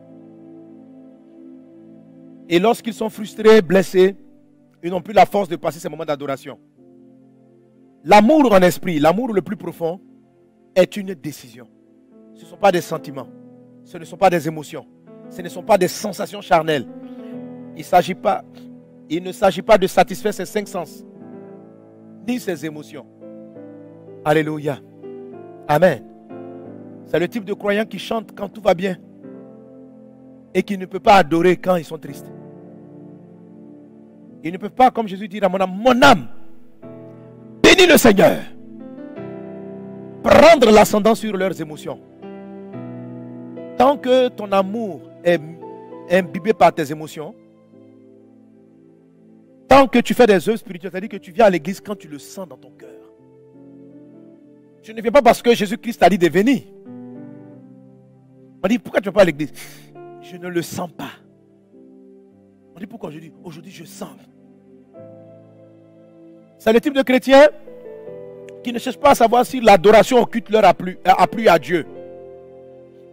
Et lorsqu'ils sont frustrés, blessés, ils n'ont plus la force de passer ces moments d'adoration. L'amour en esprit, l'amour le plus profond, est une décision. Ce ne sont pas des sentiments. Ce ne sont pas des émotions. Ce ne sont pas des sensations charnelles. Il ne s'agit pas de satisfaire ses 5 sens, ni ses émotions. Alléluia. Amen. C'est le type de croyant qui chante quand tout va bien et qui ne peut pas adorer quand ils sont tristes. Ils ne peuvent pas, comme Jésus dit à mon âme, bénis le Seigneur. Prendre l'ascendant sur leurs émotions. Tant que ton amour est imbibé par tes émotions, tant que tu fais des œuvres spirituelles, c'est-à-dire que tu viens à l'église quand tu le sens dans ton cœur. Je ne viens pas parce que Jésus-Christ t'a dit de venir. On dit, pourquoi tu ne vas pas à l'église? Je ne le sens pas. On dit, pourquoi? Je dis, aujourd'hui je sens. C'est le type de chrétien qui ne cherche pas à savoir si l'adoration au culte leur a plu à Dieu.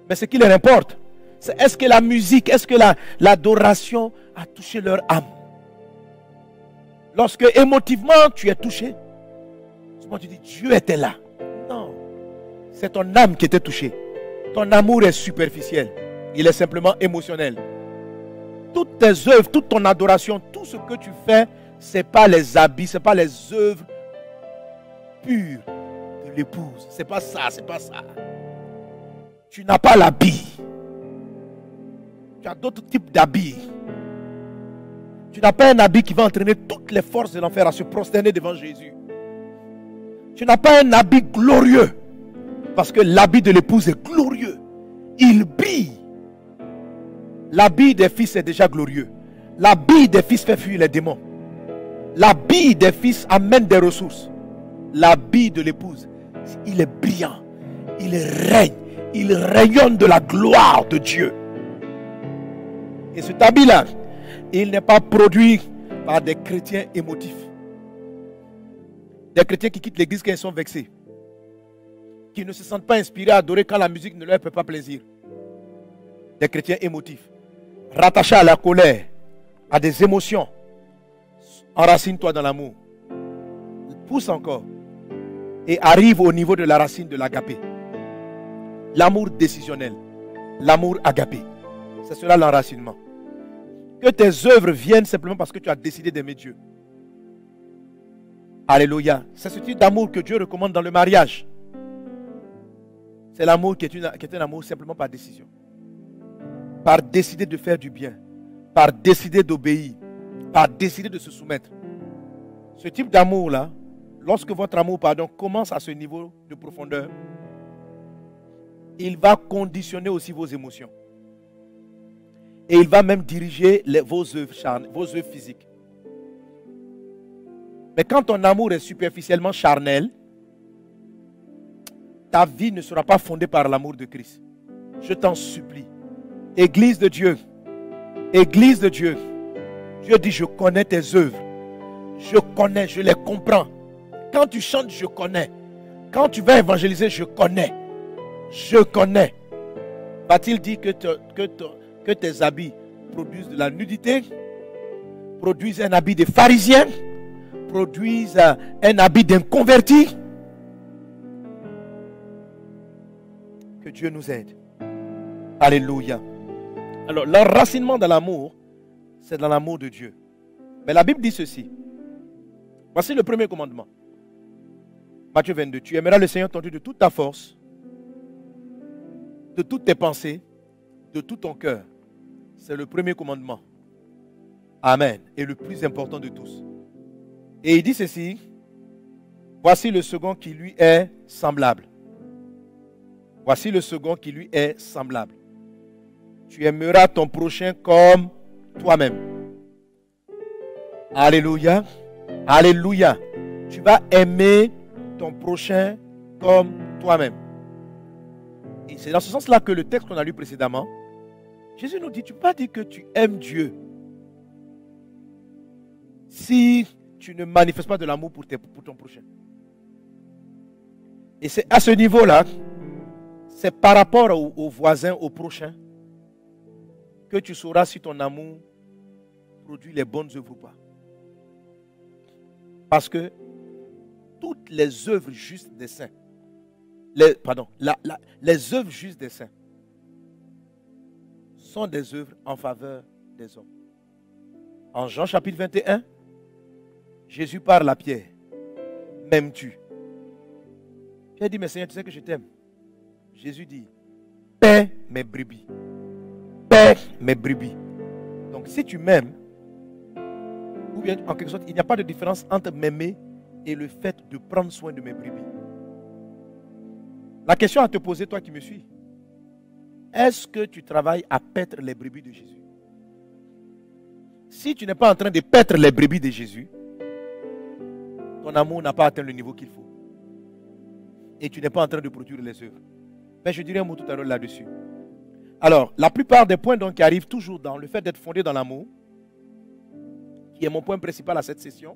Mais ce qui leur importe, c'est est-ce que la musique, est-ce que l'adoration a touché leur âme? Lorsque émotivement tu es touché, souvent tu dis Dieu était là. Non, c'est ton âme qui était touchée. Ton amour est superficiel, il est simplement émotionnel. Toutes tes œuvres, toute ton adoration, tout ce que tu fais, ce n'est pas les habits, ce n'est pas les œuvres pures de l'épouse. C'est pas ça, c'est pas ça. Tu n'as pas l'habit. Tu as d'autres types d'habits. Tu n'as pas un habit qui va entraîner toutes les forces de l'enfer à se prosterner devant Jésus. Tu n'as pas un habit glorieux. Parce que l'habit de l'épouse est glorieux. Il brille. L'habit des fils est déjà glorieux. L'habit des fils fait fuir les démons. L'habit des fils amène des ressources. L'habit de l'épouse, il est brillant. Il règne. Il rayonne de la gloire de Dieu. Et cet habit-là, il n'est pas produit par des chrétiens émotifs. Des chrétiens qui quittent l'église quand ils sont vexés. Qui ne se sentent pas inspirés à adorer quand la musique ne leur fait pas plaisir. Des chrétiens émotifs. Rattachés à la colère, à des émotions. Enracine-toi dans l'amour. Pousse encore. et arrive au niveau de la racine de l'agapé. L'amour décisionnel, l'amour agapé. C'est cela l'enracinement. Que tes œuvres viennent simplement parce que tu as décidé d'aimer Dieu. Alléluia. C'est ce type d'amour que Dieu recommande dans le mariage. C'est l'amour qui est un amour simplement par décision. Par décider de faire du bien. Par décider d'obéir. Par décider de se soumettre. Ce type d'amour-là, lorsque votre amour, commence à ce niveau de profondeur, il va conditionner aussi vos émotions. Et il va même diriger vos œuvres physiques. Mais quand ton amour est superficiellement charnel, ta vie ne sera pas fondée par l'amour de Christ. Je t'en supplie. Église de Dieu. Église de Dieu. Dieu dit, je connais tes œuvres. Je connais, je les comprends. Quand tu chantes, je connais. Quand tu vas évangéliser, je connais. Je connais. Va-t-il dire que tes habits produisent de la nudité, produisent un habit de pharisien, produisent un habit d'inconverti? Que Dieu nous aide. Alléluia. Alors, l'enracinement dans l'amour, c'est dans l'amour de Dieu. Mais la Bible dit ceci. Voici le premier commandement. Matthieu 22. Tu aimeras le Seigneur ton Dieu de toute ta force, de toutes tes pensées, de tout ton cœur. C'est le premier commandement. Amen. Et le plus important de tous. Et il dit ceci. Voici le second qui lui est semblable. Voici le second qui lui est semblable. Tu aimeras ton prochain comme toi-même. Alléluia. Alléluia. Tu vas aimer ton prochain comme toi-même. Et c'est dans ce sens-là que le texte qu'on a lu précédemment, Jésus nous dit, tu ne peux pas dire que tu aimes Dieu si tu ne manifestes pas de l'amour pour ton prochain. Et c'est à ce niveau-là, c'est par rapport aux voisins, aux prochains, que tu sauras si ton amour produit les bonnes œuvres ou pas. Parce que toutes les œuvres justes des saints, les œuvres justes des saints sont des œuvres en faveur des hommes. En Jean chapitre 21, Jésus parle à Pierre. M'aimes-tu? Pierre dit, mais Seigneur, tu sais que je t'aime. Jésus dit, paie mes brebis. Paie mes brebis. Donc si tu m'aimes, ou bien en quelque sorte, il n'y a pas de différence entre m'aimer et le fait de prendre soin de mes brebis. La question à te poser, toi qui me suis, est-ce que tu travailles à paître les brebis de Jésus? Si tu n'es pas en train de paître les brebis de Jésus, ton amour n'a pas atteint le niveau qu'il faut. Et tu n'es pas en train de produire les œuvres. Mais je dirai un mot tout à l'heure là-dessus. Alors, la plupart des points donc, qui arrivent toujours dans le fait d'être fondé dans l'amour, qui est mon point principal à cette session,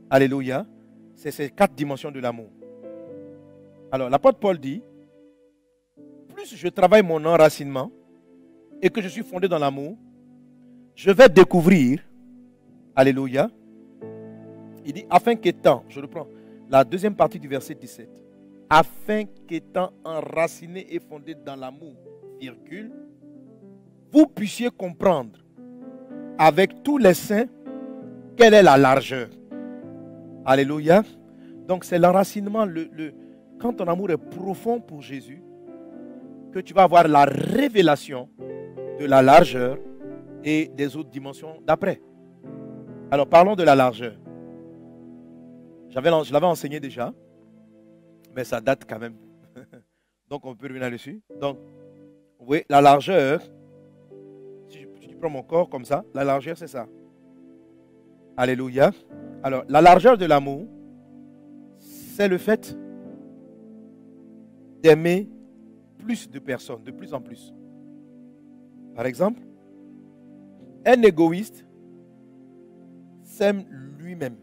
alléluia, c'est ces 4 dimensions de l'amour. Alors, l'apôtre Paul dit, plus je travaille mon enracinement et que je suis fondé dans l'amour, je vais découvrir, alléluia, il dit, afin qu'étant, je reprends la deuxième partie du verset 17, afin qu'étant enraciné et fondé dans l'amour, virgule, vous puissiez comprendre avec tous les saints quelle est la largeur. Alléluia. Donc c'est l'enracinement, quand ton amour est profond pour Jésus, que tu vas avoir la révélation de la largeur et des autres dimensions d'après. Alors parlons de la largeur. Je l'avais enseigné déjà, mais ça date quand même. Donc on peut revenir là-dessus. Donc, vous voyez, la largeur, si tu prends mon corps comme ça, la largeur c'est ça. Alléluia. Alors, la largeur de l'amour, c'est le fait d'aimer plus de personnes, de plus en plus. Par exemple, un égoïste s'aime lui-même.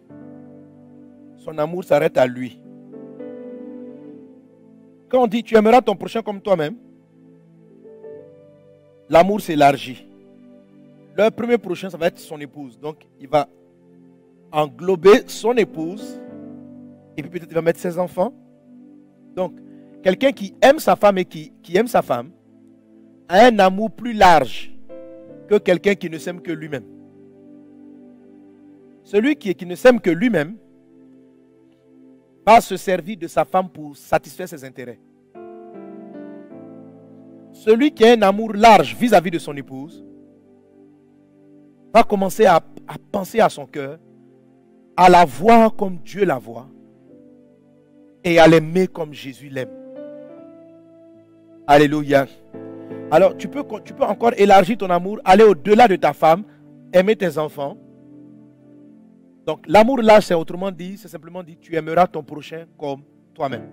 Son amour s'arrête à lui. Quand on dit tu aimeras ton prochain comme toi-même, l'amour s'élargit. Le premier prochain, ça va être son épouse. Donc, il va englober son épouse Et puis peut-être il va mettre ses enfants. Donc, quelqu'un qui aime sa femme et qui aime sa femme a un amour plus large que quelqu'un qui ne s'aime que lui-même. Celui qui ne s'aime que lui-même va se servir de sa femme pour satisfaire ses intérêts. Celui qui a un amour large vis-à-vis de son épouse va commencer à penser à son cœur, à la voir comme Dieu la voit et à l'aimer comme Jésus l'aime. Alléluia. Alors tu peux encore élargir ton amour, aller au-delà de ta femme, aimer tes enfants. Donc l'amour large, c'est autrement dit, c'est simplement dit, tu aimeras ton prochain comme toi-même.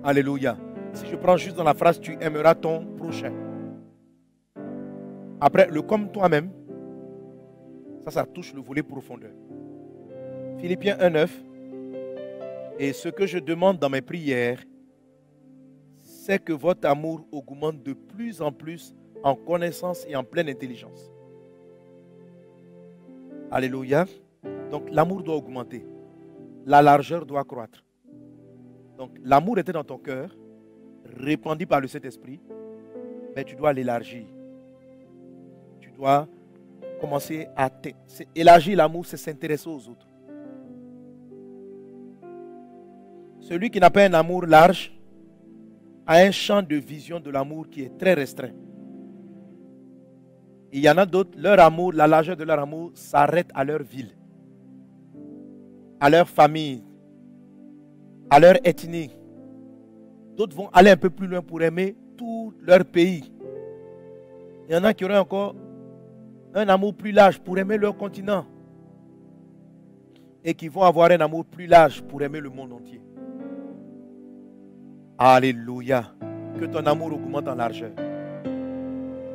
Alléluia. Si je prends juste dans la phrase, tu aimeras ton prochain. Après, le comme toi-même, ça touche le volet profondeur. Philippiens 1:9. Et ce que je demande dans mes prières, c'est que votre amour augmente de plus en plus en connaissance et en pleine intelligence. Alléluia. Donc l'amour doit augmenter. La largeur doit croître. Donc l'amour était dans ton cœur, répandu par le Saint-Esprit, mais tu dois l'élargir. Tu dois commencer à élargir l'amour, c'est s'intéresser aux autres. Celui qui n'a pas un amour large a un champ de vision de l'amour qui est très restreint. Il y en a d'autres, leur amour, la largeur de leur amour s'arrête à leur ville, à leur famille, à leur ethnie. D'autres vont aller un peu plus loin pour aimer tout leur pays. Il y en a qui auraient encore un amour plus large pour aimer leur continent. Et qui vont avoir un amour plus large pour aimer le monde entier. Alléluia. Que ton amour augmente en largeur.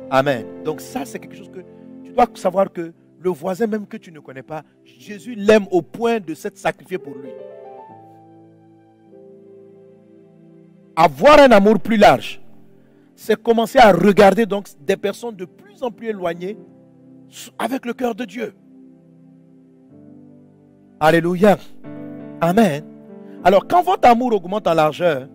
Amen. Donc ça, c'est quelque chose que tu dois savoir que le voisin même que tu ne connais pas, Jésus l'aime au point de s'être sacrifié pour lui. Avoir un amour plus large, c'est commencer à regarder donc des personnes de plus en plus éloignées avec le cœur de Dieu. Alléluia. Amen. Alors quand votre amour augmente en largeur,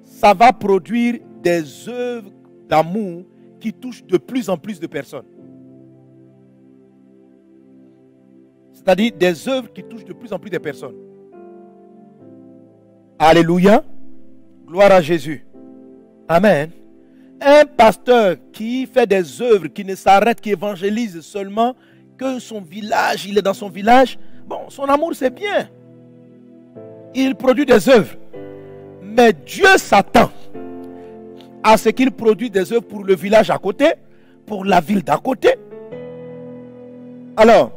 ça va produire des œuvres d'amour qui touchent de plus en plus de personnes. C'est-à-dire des œuvres qui touchent de plus en plus de personnes. Alléluia. Gloire à Jésus. Amen. Un pasteur qui fait des œuvres, qui ne s'arrête, qui évangélise seulement, que son village, il est dans son village, bon, son amour c'est bien. Il produit des œuvres. Mais Dieu s'attend à ce qu'il produise des œuvres pour le village à côté, pour la ville d'à côté. Alors,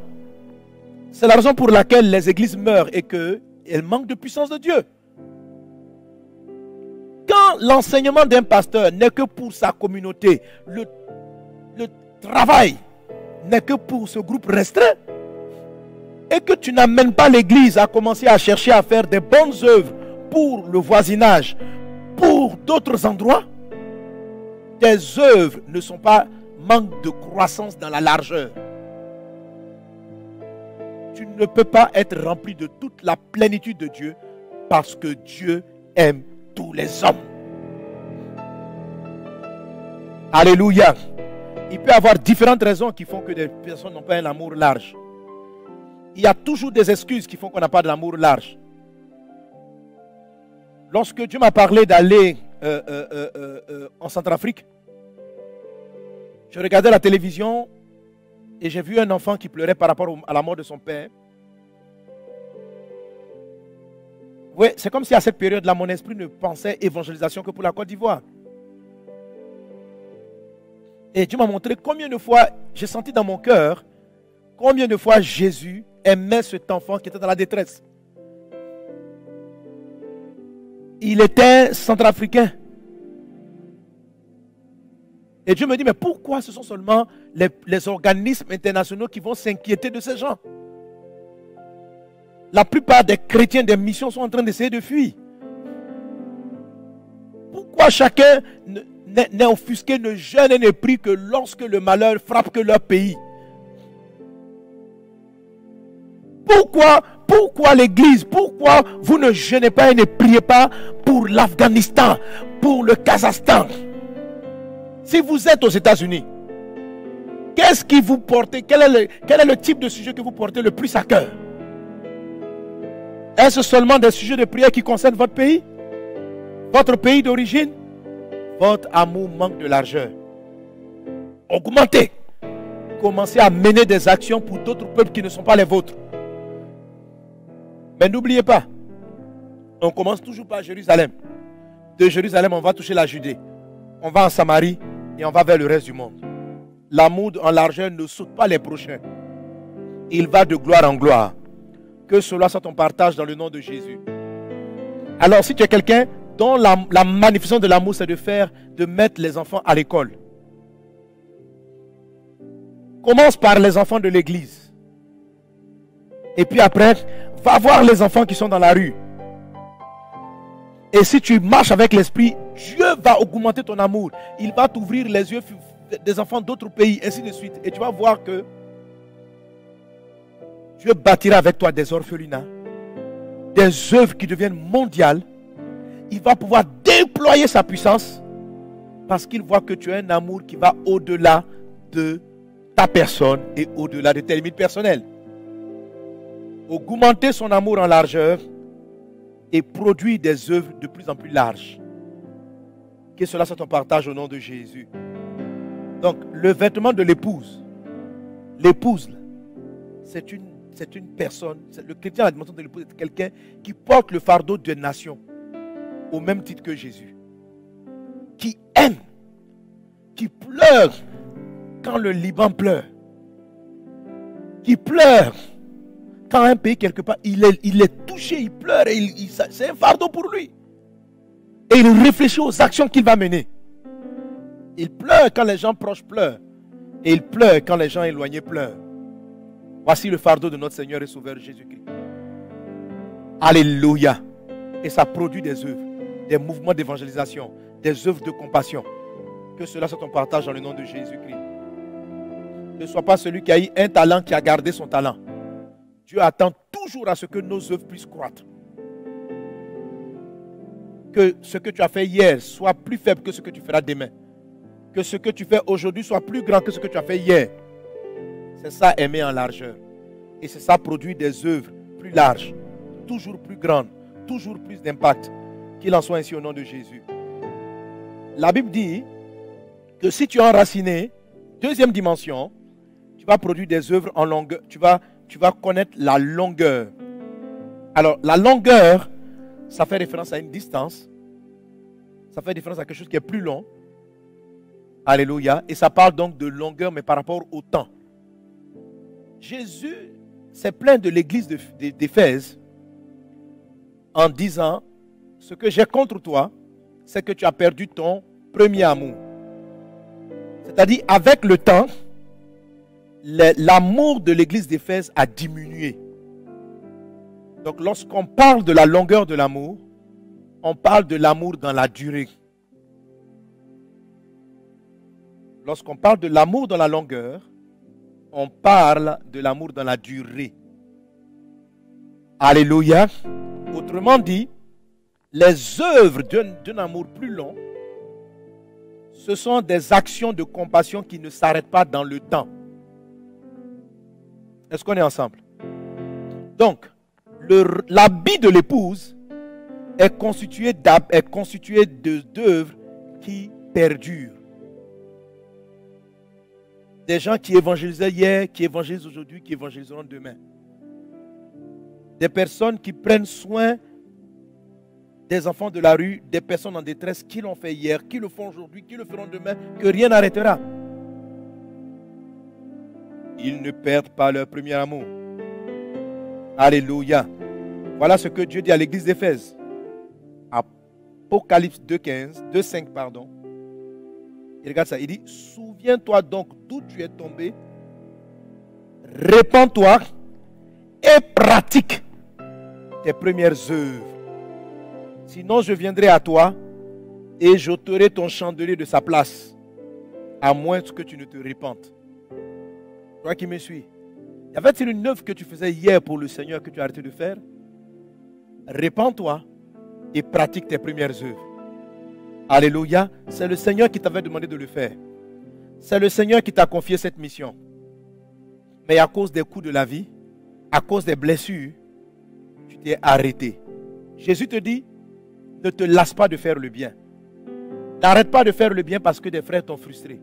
c'est la raison pour laquelle les églises meurent et qu'elles manquent de puissance de Dieu. Quand l'enseignement d'un pasteur n'est que pour sa communauté, le travail n'est que pour ce groupe restreint, et que tu n'amènes pas l'église à commencer à chercher à faire des bonnes œuvres pour le voisinage, pour d'autres endroits, tes œuvres ne sont pas manque de croissance dans la largeur. Tu ne peux pas être rempli de toute la plénitude de Dieu parce que Dieu aime tous les hommes. Alléluia. Il peut y avoir différentes raisons qui font que des personnes n'ont pas un amour large. Il y a toujours des excuses qui font qu'on n'a pas de l'amour large. Lorsque Dieu m'a parlé d'aller en Centrafrique, je regardais la télévision et j'ai vu un enfant qui pleurait par rapport à la mort de son père. Oui, c'est comme si à cette période-là, mon esprit ne pensait évangélisation que pour la Côte d'Ivoire. Et Dieu m'a montré combien de fois j'ai senti dans mon cœur, combien de fois Jésus aimait cet enfant qui était dans la détresse. Il était centrafricain. Et Dieu me dit, mais pourquoi ce sont seulement les organismes internationaux qui vont s'inquiéter de ces gens? La plupart des chrétiens des missions sont en train d'essayer de fuir. Pourquoi chacun n'est offusqué, ne jeûne et ne prie que lorsque le malheur frappe que leur pays? Pourquoi pourquoi l'Église, pourquoi vous ne jeûnez pas et ne priez pas pour l'Afghanistan, pour le Kazakhstan? Si vous êtes aux États-Unis, qu'est-ce qui vous portez? Quel est le type de sujet que vous portez le plus à cœur? Est-ce seulement des sujets de prière qui concernent votre pays? Votre pays d'origine? Votre amour manque de largeur. Augmentez. Commencez à mener des actions pour d'autres peuples qui ne sont pas les vôtres. Mais n'oubliez pas, on commence toujours par Jérusalem. De Jérusalem, on va toucher la Judée. On va en Samarie et on va vers le reste du monde. L'amour en largeur ne saute pas les prochains. Il va de gloire en gloire. Que cela soit ton partage dans le nom de Jésus. Alors, si tu es quelqu'un dont la manifestation de l'amour, c'est de mettre les enfants à l'école. Commence par les enfants de l'église. Et puis après, va voir les enfants qui sont dans la rue. Et si tu marches avec l'esprit, Dieu va augmenter ton amour. Il va t'ouvrir les yeux des enfants d'autres pays, ainsi de suite. Et tu vas voir que Dieu bâtira avec toi des orphelinats, des œuvres qui deviennent mondiales. Il va pouvoir déployer sa puissance parce qu'il voit que tu as un amour qui va au-delà de ta personne et au-delà de tes limites personnelles. Augmenter son amour en largeur et produire des œuvres de plus en plus larges. Que cela soit ton partage au nom de Jésus. Donc, le vêtement de l'épouse, c'est une personne, le chrétien, la dimension de l'épouse, c'est quelqu'un qui porte le fardeau des nations au même titre que Jésus. Qui aime, qui pleure quand le Liban pleure, qui pleure quand un pays quelque part, il est touché, il pleure, et c'est un fardeau pour lui. Et il réfléchit aux actions qu'il va mener. Il pleure quand les gens proches pleurent. Et il pleure quand les gens éloignés pleurent. Voici le fardeau de notre Seigneur et Sauveur Jésus-Christ. Alléluia. Et ça produit des œuvres, des mouvements d'évangélisation, des œuvres de compassion. Que cela soit ton partage dans le nom de Jésus-Christ. Ne sois pas celui qui a eu un talent qui a gardé son talent. Dieu attend toujours à ce que nos œuvres puissent croître. Que ce que tu as fait hier soit plus faible que ce que tu feras demain. Que ce que tu fais aujourd'hui soit plus grand que ce que tu as fait hier. C'est ça aimer en largeur. Et c'est ça produire des œuvres plus larges, toujours plus grandes, toujours plus d'impact. Qu'il en soit ainsi au nom de Jésus. La Bible dit que si tu es enraciné, deuxième dimension, tu vas produire des œuvres en longueur. Tu vas connaître la longueur. Alors, la longueur, ça fait référence à une distance. Ça fait référence à quelque chose qui est plus long. Alléluia. Et ça parle donc de longueur, mais par rapport au temps. Jésus s'est plaint de l'église d'Éphèse en disant, ce que j'ai contre toi, c'est que tu as perdu ton premier amour. C'est-à-dire, avec le temps, l'amour de l'église d'Éphèse a diminué. Donc, lorsqu'on parle de la longueur de l'amour, on parle de l'amour dans la durée. Lorsqu'on parle de l'amour dans la longueur, on parle de l'amour dans la durée. Alléluia. Autrement dit, les œuvres d'un amour plus long, ce sont des actions de compassion qui ne s'arrêtent pas dans le temps. Est-ce qu'on est ensemble? Donc, l'habit de l'épouse est constitué d'œuvres qui perdurent. Des gens qui évangélisaient hier, qui évangélisent aujourd'hui, qui évangéliseront demain. Des personnes qui prennent soin des enfants de la rue, des personnes en détresse, qui l'ont fait hier, qui le font aujourd'hui, qui le feront demain, que rien n'arrêtera. Ils ne perdent pas leur premier amour. Alléluia. Voilà ce que Dieu dit à l'église d'Éphèse. Apocalypse 2.5, pardon. Et regarde ça, il dit, souviens-toi donc d'où tu es tombé, répands-toi et pratique tes premières œuvres. Sinon, je viendrai à toi et j'ôterai ton chandelier de sa place, à moins que tu ne te répandes. Toi qui me suis, Y avait-il une œuvre que tu faisais hier pour le Seigneur que tu as arrêté de faire? Répands-toi et pratique tes premières œuvres. Alléluia. C'est le Seigneur qui t'avait demandé de le faire. C'est le Seigneur qui t'a confié cette mission. Mais à cause des coups de la vie, à cause des blessures, tu t'es arrêté. Jésus te dit, ne te lasse pas de faire le bien. N'arrête pas de faire le bien parce que des frères t'ont frustré.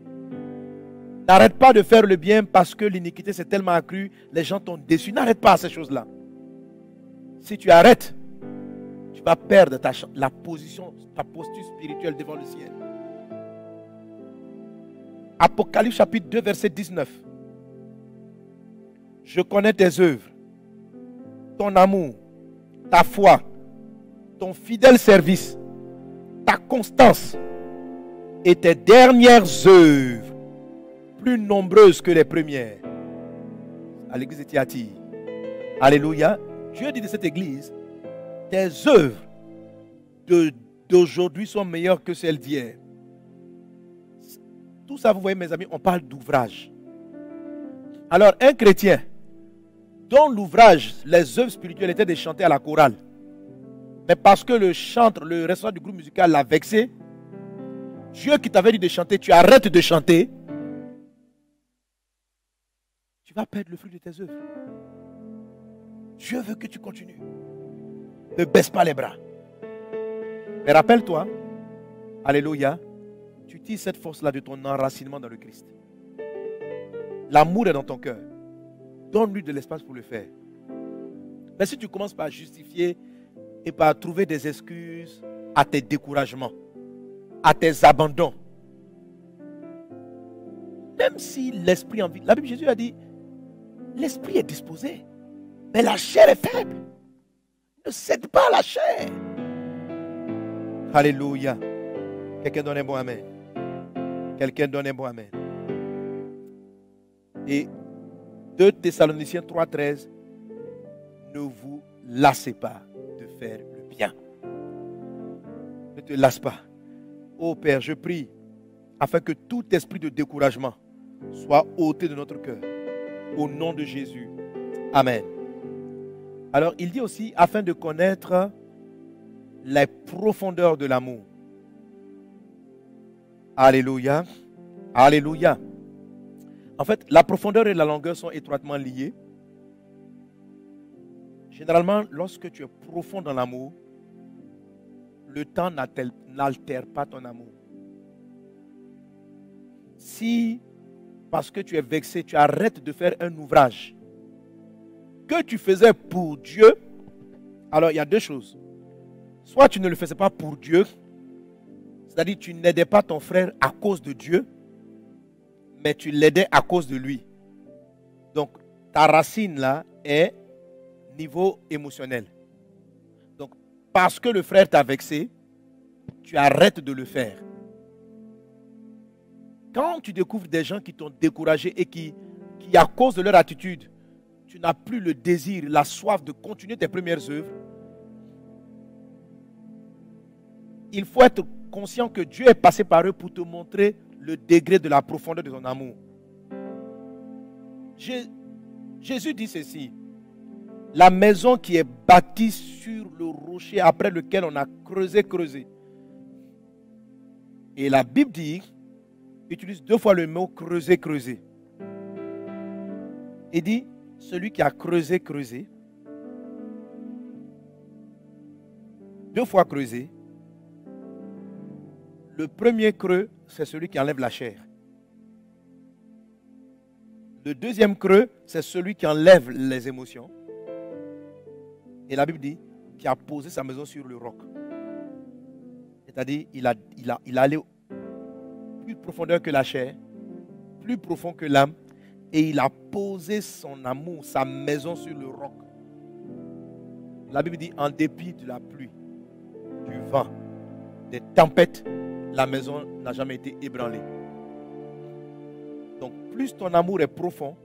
N'arrête pas de faire le bien parce que l'iniquité s'est tellement accrue, les gens t'ont déçu. N'arrête pas ces choses-là. Si tu arrêtes, tu vas perdre la position, ta posture spirituelle devant le ciel. Apocalypse chapitre 2, verset 19. Je connais tes œuvres, ton amour, ta foi, ton fidèle service, ta constance et tes dernières œuvres, plus nombreuses que les premières. À l'église de Thyatire. Alléluia. Dieu dit de cette église, tes œuvres d'aujourd'hui sont meilleures que celles d'hier. Tout ça, vous voyez mes amis, on parle d'ouvrage. Alors un chrétien dont l'ouvrage, les œuvres spirituelles étaient de chanter à la chorale, mais parce que le chanteur, le responsable du groupe musical l'a vexé, Dieu qui t'avait dit de chanter, tu arrêtes de chanter, tu vas perdre le fruit de tes œuvres. Dieu veut que tu continues. Ne baisse pas les bras. Mais rappelle-toi, alléluia, tu tires cette force-là de ton enracinement dans le Christ. L'amour est dans ton cœur. Donne-lui de l'espace pour le faire. Mais si tu commences par justifier et par trouver des excuses à tes découragements, à tes abandons, même si l'esprit en vie, la Bible, Jésus a dit, l'esprit est disposé, mais la chair est faible. Ne cède pas à la chair. Alléluia. Quelqu'un donne un bon amen. Quelqu'un donne un bon amen. Et 2 Thessaloniciens 3,13, ne vous lassez pas de faire le bien. Ne te lasse pas. Ô Père, je prie afin que tout esprit de découragement soit ôté de notre cœur. Au nom de Jésus. Amen. Alors, il dit aussi, afin de connaître les profondeurs de l'amour. Alléluia. Alléluia. En fait, la profondeur et la longueur sont étroitement liées. Généralement, lorsque tu es profond dans l'amour, le temps n'altère pas ton amour. Si, parce que tu es vexé, tu arrêtes de faire un ouvrage que tu faisais pour Dieu, alors il y a deux choses. Soit tu ne le faisais pas pour Dieu, c'est-à-dire tu n'aidais pas ton frère à cause de Dieu, mais tu l'aidais à cause de lui. Donc, ta racine là est niveau émotionnel. Donc, parce que le frère t'a vexé, tu arrêtes de le faire. Quand tu découvres des gens qui t'ont découragé et qui à cause de leur attitude, tu n'as plus le désir, la soif de continuer tes premières œuvres, il faut être conscient que Dieu est passé par eux pour te montrer le degré de la profondeur de ton amour. Jésus dit ceci: la maison qui est bâtie sur le rocher après lequel on a creusé. Et la Bible dit, utilise 2 fois le mot creuser. Il dit, celui qui a creusé, 2 fois creusé. Le premier creux, c'est celui qui enlève la chair. Le deuxième creux, c'est celui qui enlève les émotions. Et la Bible dit, qui a posé sa maison sur le roc. C'est-à-dire, il a allé plus profondeur que la chair, plus profond que l'âme, et il a posé son amour, sa maison sur le roc. La Bible dit, en dépit de la pluie, du vent, des tempêtes, la maison n'a jamais été ébranlée. Donc, plus ton amour est profond,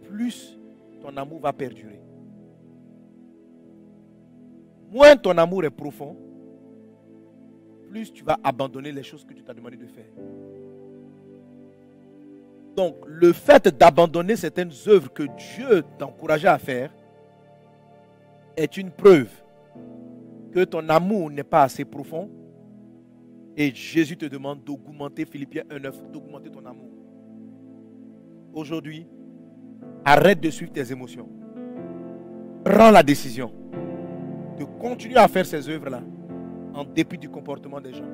plus ton amour va perdurer. Moins ton amour est profond, plus tu vas abandonner les choses que tu t'as demandé de faire. Donc, le fait d'abandonner certaines œuvres que Dieu t'encourageait à faire est une preuve que ton amour n'est pas assez profond. Et Jésus te demande d'augmenter, Philippiens 1,9, d'augmenter ton amour. Aujourd'hui, arrête de suivre tes émotions. Prends la décision de continuer à faire ces œuvres-là en dépit du comportement des gens.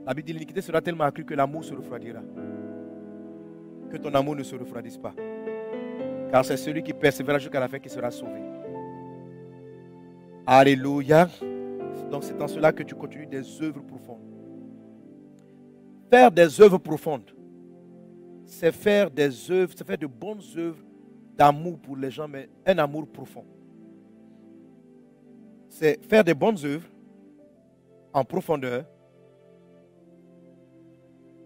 La Bible dit l'iniquité sera tellement accrue que l'amour se refroidira. Que ton amour ne se refroidisse pas. Car c'est celui qui persévérera jusqu'à la fin qui sera sauvé. Alléluia. Donc c'est en cela que tu continues des œuvres profondes. Faire des œuvres profondes, c'est faire des œuvres, c'est faire de bonnes œuvres d'amour pour les gens, mais un amour profond. C'est faire des bonnes œuvres en profondeur.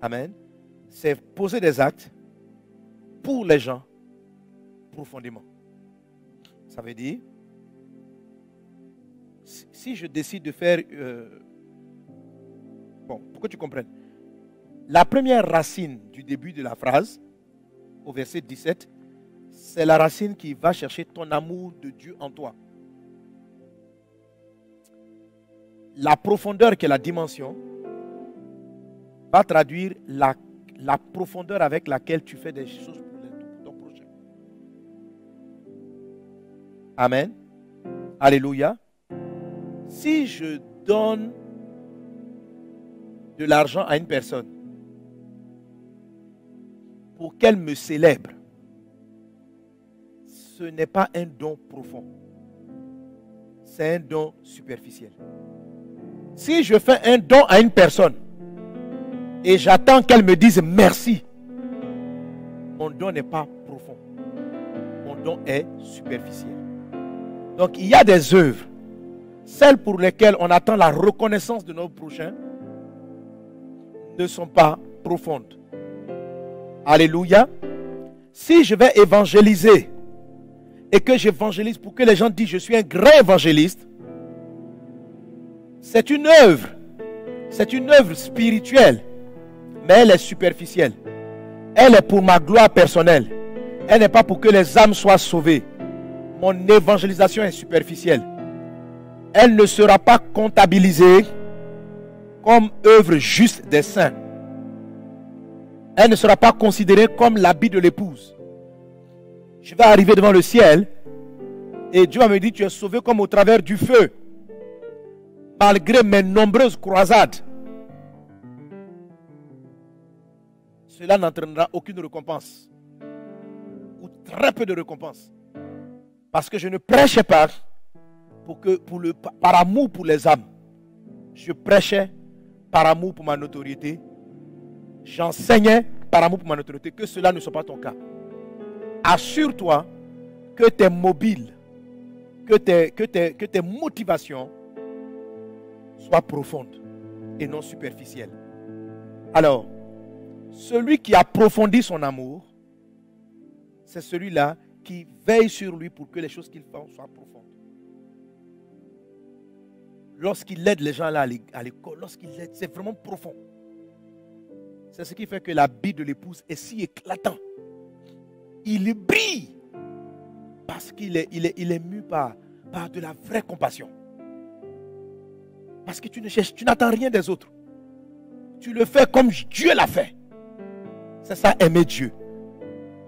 Amen. C'est poser des actes pour les gens profondément. Ça veut dire, si je décide de faire... bon, pour que tu comprennes. La première racine du début de la phrase, au verset 17, c'est la racine qui va chercher ton amour de Dieu en toi. La profondeur qui est la dimension va traduire la profondeur avec laquelle tu fais des choses pour ton prochain. Amen. Alléluia. Si je donne de l'argent à une personne pour qu'elle me célèbre, ce n'est pas un don profond. C'est un don superficiel. Si je fais un don à une personne et j'attends qu'elle me dise merci, mon don n'est pas profond. Mon don est superficiel. Donc il y a des œuvres, celles pour lesquelles on attend la reconnaissance de nos prochains, ne sont pas profondes. Alléluia. Si je vais évangéliser et que j'évangélise pour que les gens disent je suis un grand évangéliste, c'est une œuvre spirituelle, mais elle est superficielle. Elle est pour ma gloire personnelle. Elle n'est pas pour que les âmes soient sauvées. Mon évangélisation est superficielle. Elle ne sera pas comptabilisée comme œuvre juste des saints. Elle ne sera pas considérée comme l'habit de l'épouse. Je vais arriver devant le ciel et Dieu va me dire tu es sauvé comme au travers du feu. Malgré mes nombreuses croisades, cela n'entraînera aucune récompense. Ou très peu de récompense. Parce que je ne prêchais pas par amour pour les âmes. Je prêchais par amour pour ma notoriété. J'enseignais par amour pour ma notoriété. Que cela ne soit pas ton cas. Assure-toi que tes mobiles, que tes motivations soient profondes et non superficielles. Alors, celui qui approfondit son amour, c'est celui-là qui veille sur lui pour que les choses qu'il fait soient profondes. Lorsqu'il aide les gens là à l'école, lorsqu'il aide, c'est vraiment profond. C'est ce qui fait que l'habit de l'épouse est si éclatant. Il brille parce qu'il est mu par de la vraie compassion. Parce que tu n'attends rien des autres. Tu le fais comme Dieu l'a fait. C'est ça, aimer Dieu.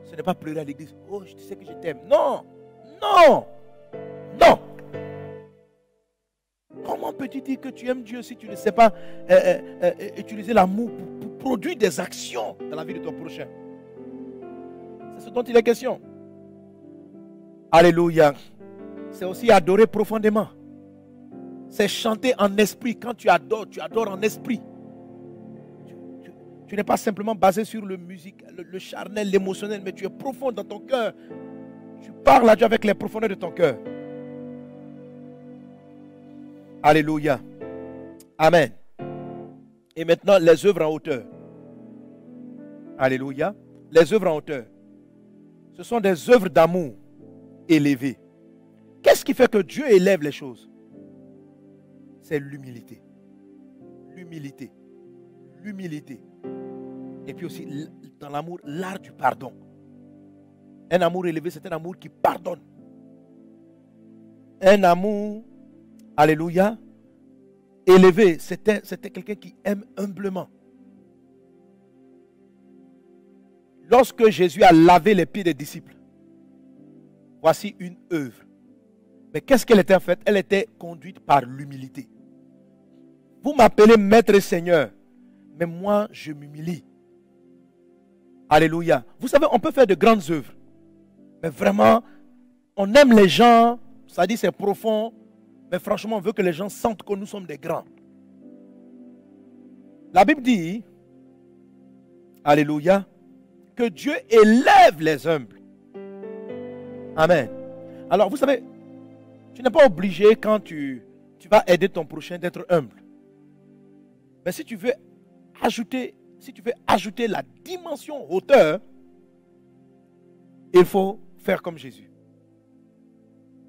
Ce n'est pas pleurer à l'église. Oh, je sais que je t'aime. Non, non, non. Comment peux-tu dire que tu aimes Dieu si tu ne sais pas utiliser l'amour pour produire des actions dans la vie de ton prochain? C'est ce dont il est question. Alléluia. C'est aussi adorer profondément. C'est chanter en esprit. Quand tu adores en esprit. Tu n'es pas simplement basé sur le musique, le charnel, l'émotionnel, mais tu es profond dans ton cœur. Tu parles à Dieu avec les profondeurs de ton cœur. Alléluia. Amen. Et maintenant, les œuvres en hauteur. Alléluia. Les œuvres en hauteur. Ce sont des œuvres d'amour élevées. Qu'est-ce qui fait que Dieu élève les choses? C'est l'humilité. L'humilité. L'humilité. Et puis aussi, dans l'amour, l'art du pardon. Un amour élevé, c'est un amour qui pardonne. Un amour, alléluia, élevé, c'était quelqu'un qui aime humblement. Lorsque Jésus a lavé les pieds des disciples, voici une œuvre. Mais qu'est-ce qu'elle était en fait? Elle était conduite par l'humilité. Vous m'appelez Maître et Seigneur, mais moi je m'humilie. Alléluia. Vous savez, on peut faire de grandes œuvres, mais vraiment, on aime les gens, ça dit c'est profond, mais franchement, on veut que les gens sentent que nous sommes des grands. La Bible dit, alléluia, que Dieu élève les humbles. Amen. Alors, vous savez, tu n'es pas obligé quand tu vas aider ton prochain d'être humble. Mais si tu veux ajouter la dimension hauteur, il faut faire comme Jésus.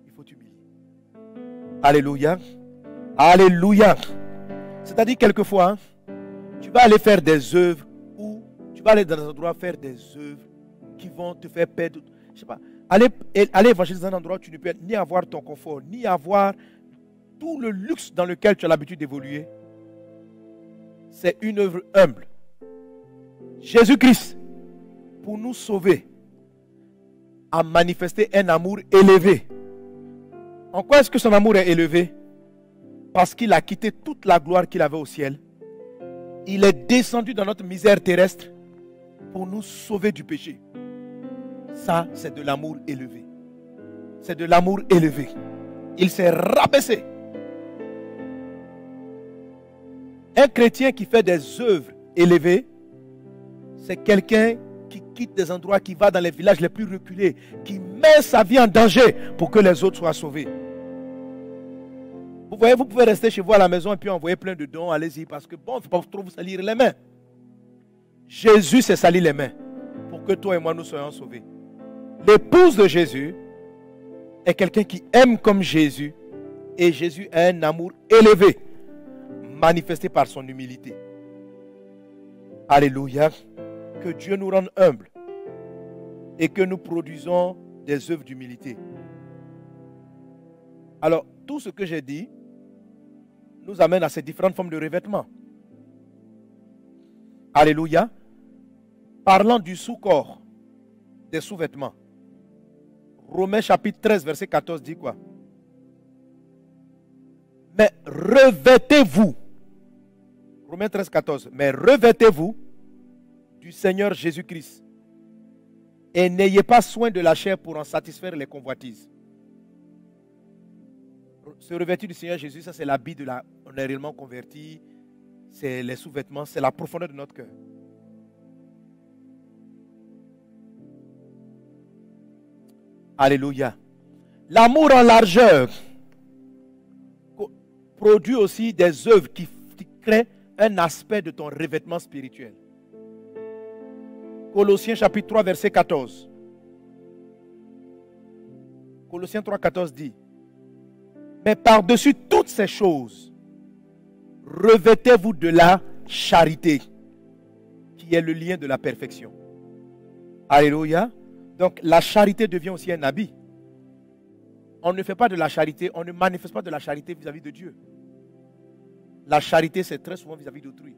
Il faut t'humilier. Alléluia. Alléluia. C'est-à-dire quelquefois, tu vas aller faire des œuvres ou tu vas aller dans un endroit faire des œuvres qui vont te faire perdre. Je sais pas. Aller évangéliser dans un endroit où tu ne peux ni avoir ton confort, ni avoir tout le luxe dans lequel tu as l'habitude d'évoluer. C'est une œuvre humble. Jésus-Christ, pour nous sauver, a manifesté un amour élevé. En quoi est-ce que son amour est élevé? Parce qu'il a quitté toute la gloire qu'il avait au ciel. Il est descendu dans notre misère terrestre pour nous sauver du péché. Ça, c'est de l'amour élevé. C'est de l'amour élevé. Il s'est rabaissé. Un chrétien qui fait des œuvres élevées, c'est quelqu'un qui quitte des endroits, qui va dans les villages les plus reculés, qui met sa vie en danger pour que les autres soient sauvés. Vous voyez, vous pouvez rester chez vous à la maison et puis envoyer plein de dons, allez-y, parce que bon, il ne faut pas trop vous salir les mains. Jésus s'est sali les mains pour que toi et moi nous soyons sauvés. L'épouse de Jésus est quelqu'un qui aime comme Jésus, et Jésus a un amour élevé, manifesté par son humilité. Alléluia. Que Dieu nous rende humbles et que nous produisons des œuvres d'humilité. Alors, tout ce que j'ai dit nous amène à ces différentes formes de revêtements. Alléluia. Parlant du sous-corps, des sous-vêtements. Romains chapitre 13, verset 14 dit quoi? Mais revêtez-vous. Romains 13, 14. Mais revêtez-vous du Seigneur Jésus-Christ et n'ayez pas soin de la chair pour en satisfaire les convoitises. Se revêtir du Seigneur Jésus, ça c'est l'habit de la... On est réellement converti, c'est les sous-vêtements, c'est la profondeur de notre cœur. Alléluia. L'amour en largeur produit aussi des œuvres qui créent un aspect de ton revêtement spirituel. Colossiens chapitre 3, verset 14. Colossiens 3, 14 dit: mais par-dessus toutes ces choses, revêtez-vous de la charité, qui est le lien de la perfection. Alléluia. Donc la charité devient aussi un habit. On ne fait pas de la charité, on ne manifeste pas de la charité vis-à-vis de Dieu. La charité, c'est très souvent vis-à-vis d'autrui.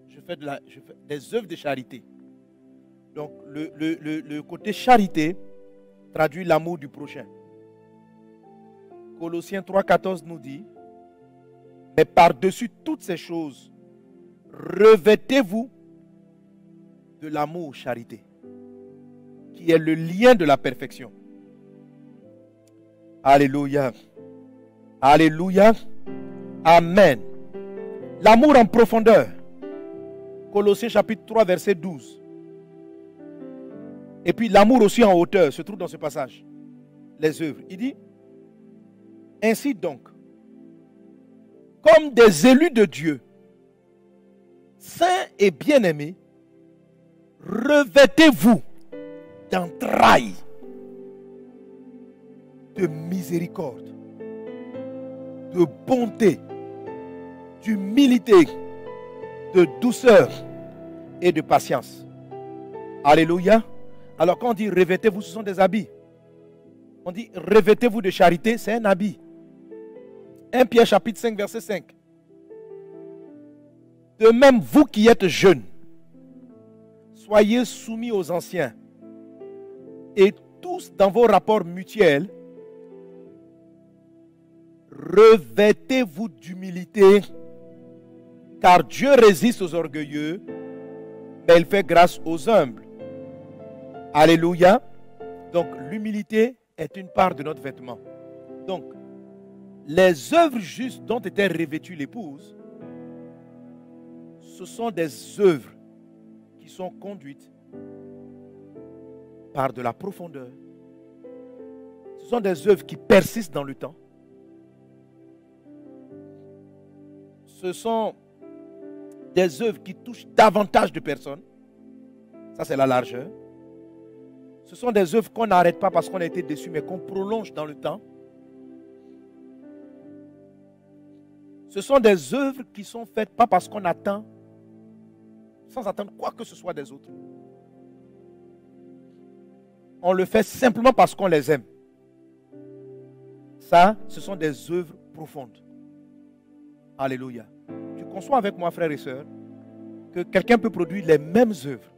Je fais des œuvres de charité. Donc le côté charité traduit l'amour du prochain. Colossiens 3,14 nous dit: mais par-dessus toutes ces choses, revêtez-vous de l'amour charité, qui est le lien de la perfection. Alléluia. Alléluia. Amen. L'amour en profondeur. Colossiens chapitre 3, verset 12. Et puis l'amour aussi en hauteur se trouve dans ce passage. Les œuvres. Il dit: ainsi donc, comme des élus de Dieu, saints et bien-aimés, revêtez-vous d'entrailles, de miséricorde, de bonté, d'humilité, de douceur, et de patience. Alléluia. Alors quand on dit revêtez-vous, ce sont des habits. On dit revêtez-vous de charité, c'est un habit. 1 Pierre chapitre 5 verset 5. De même, vous qui êtes jeunes, soyez soumis aux anciens. Et tous dans vos rapports mutuels, revêtez-vous d'humilité, car Dieu résiste aux orgueilleux, mais il fait grâce aux humbles. Alléluia. Donc l'humilité est une part de notre vêtement. Donc, les œuvres justes dont était revêtue l'épouse, ce sont des œuvres qui sont conduites par de la profondeur. Ce sont des œuvres qui persistent dans le temps. Ce sont des œuvres qui touchent davantage de personnes. Ça, c'est la largeur. Ce sont des œuvres qu'on n'arrête pas parce qu'on a été déçu, mais qu'on prolonge dans le temps. Ce sont des œuvres qui sont faites pas parce qu'on attend, sans attendre quoi que ce soit des autres. On le fait simplement parce qu'on les aime. Ça, ce sont des œuvres profondes. Alléluia. Tu conçois avec moi, frères et sœurs, que quelqu'un peut produire les mêmes œuvres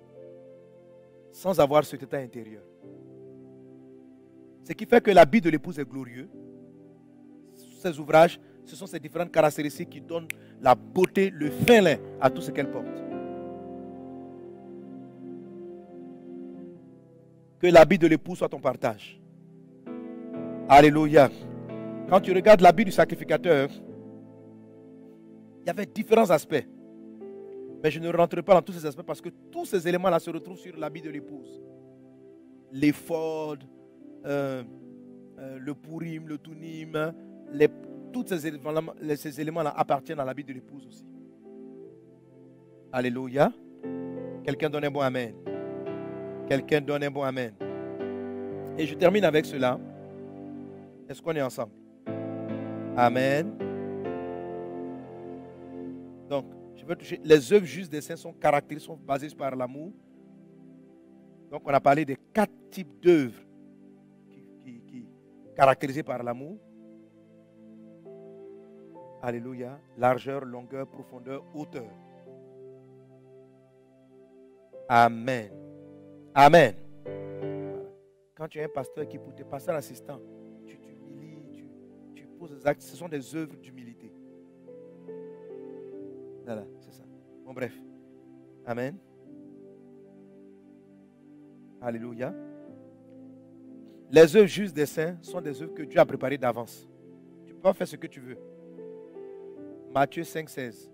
sans avoir cet état intérieur. Ce qui fait que l'habit de l'épouse est glorieux. Ces ouvrages, ce sont ces différentes caractéristiques qui donnent la beauté, le fin lin à tout ce qu'elle porte. Que l'habit de l'épouse soit ton partage. Alléluia. Quand tu regardes l'habit du sacrificateur, il y avait différents aspects. Mais je ne rentre pas dans tous ces aspects parce que tous ces éléments-là se retrouvent sur l'habit de l'épouse. L'éphod, le pourim, le tunim, tous ces éléments-là appartiennent à l'habit de l'épouse aussi. Alléluia. Quelqu'un donne un bon amen. Quelqu'un donne un bon amen. Et je termine avec cela. Est-ce qu'on est ensemble? Amen. Donc, je veux toucher. Les œuvres justes des saints sont caractérisées, sont basées par l'amour. Donc, on a parlé des 4 types d'œuvres qui caractérisées par l'amour. Alléluia. Largeur, longueur, profondeur, hauteur. Amen. Amen. Quand tu es un pasteur qui pour tes pasteurs assistants, tu t'humilies, tu poses des actes, ce sont des œuvres d'humilité. Voilà, c'est ça. Bon, bref. Amen. Alléluia. Les œuvres justes des saints sont des œuvres que Dieu a préparées d'avance. Tu peux pas faire ce que tu veux. Matthieu 5, 16.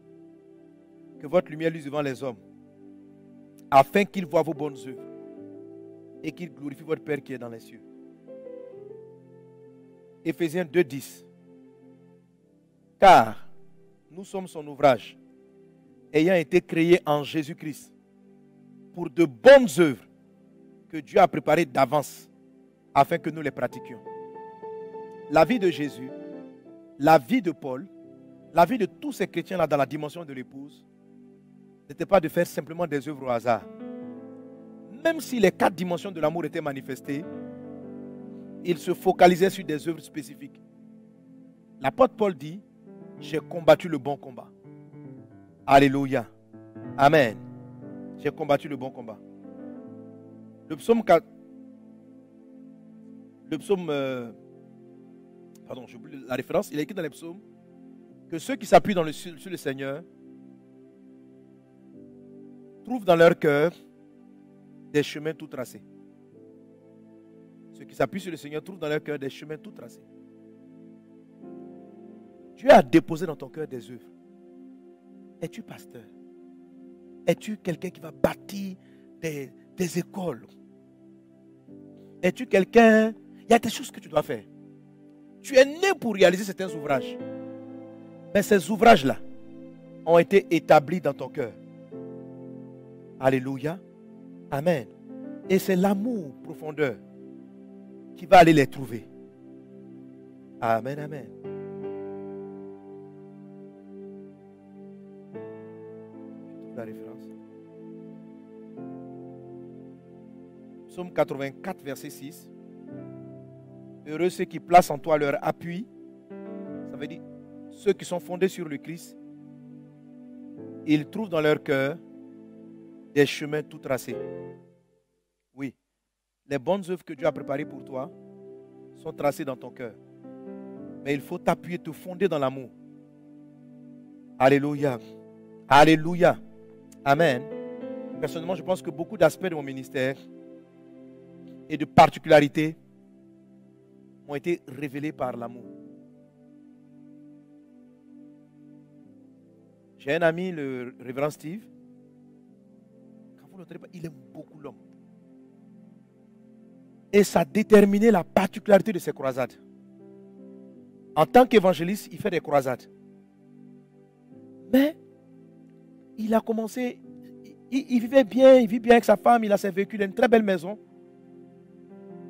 Que votre lumière luise devant les hommes, afin qu'ils voient vos bonnes œuvres et qu'ils glorifient votre Père qui est dans les cieux. Éphésiens 2, 10. Car nous sommes son ouvrage, ayant été créés en Jésus-Christ pour de bonnes œuvres que Dieu a préparées d'avance afin que nous les pratiquions. La vie de Jésus, la vie de Paul, la vie de tous ces chrétiens-là dans la dimension de l'épouse n'était pas de faire simplement des œuvres au hasard. Même si les 4 dimensions de l'amour étaient manifestées, ils se focalisaient sur des œuvres spécifiques. L'apôtre Paul dit, j'ai combattu le bon combat. Alléluia. Amen. J'ai combattu le bon combat. Le psaume 4. Le psaume. Pardon, j'oublie la référence. Il est écrit dans les psaumes que ceux qui s'appuient sur le Seigneur trouvent dans leur cœur des chemins tout tracés. Ceux qui s'appuient sur le Seigneur trouvent dans leur cœur des chemins tout tracés. Dieu a déposé dans ton cœur des œuvres. Es-tu pasteur? Es-tu quelqu'un qui va bâtir des écoles? Es-tu quelqu'un... Il y a des choses que tu dois faire. Tu es né pour réaliser certains ouvrages. Mais ces ouvrages-là ont été établis dans ton cœur. Alléluia. Amen. Et c'est l'amour profondeur qui va aller les trouver. Amen, amen. La référence. Psaume 84, verset 6. Heureux ceux qui placent en toi leur appui. Ça veut dire ceux qui sont fondés sur le Christ. Ils trouvent dans leur cœur des chemins tout tracés. Oui, les bonnes œuvres que Dieu a préparées pour toi sont tracées dans ton cœur. Mais il faut t'appuyer, te fonder dans l'amour. Alléluia. Alléluia. Amen. Personnellement, je pense que beaucoup d'aspects de mon ministère et de particularités ont été révélés par l'amour. J'ai un ami, le révérend Steve. Quand vous l'entendez pas, il aime beaucoup l'homme. Et ça a déterminé la particularité de ses croisades. En tant qu'évangéliste, il fait des croisades. Mais il a commencé, il vivait bien, il vit bien avec sa femme, il a ses véhicules, il a une très belle maison.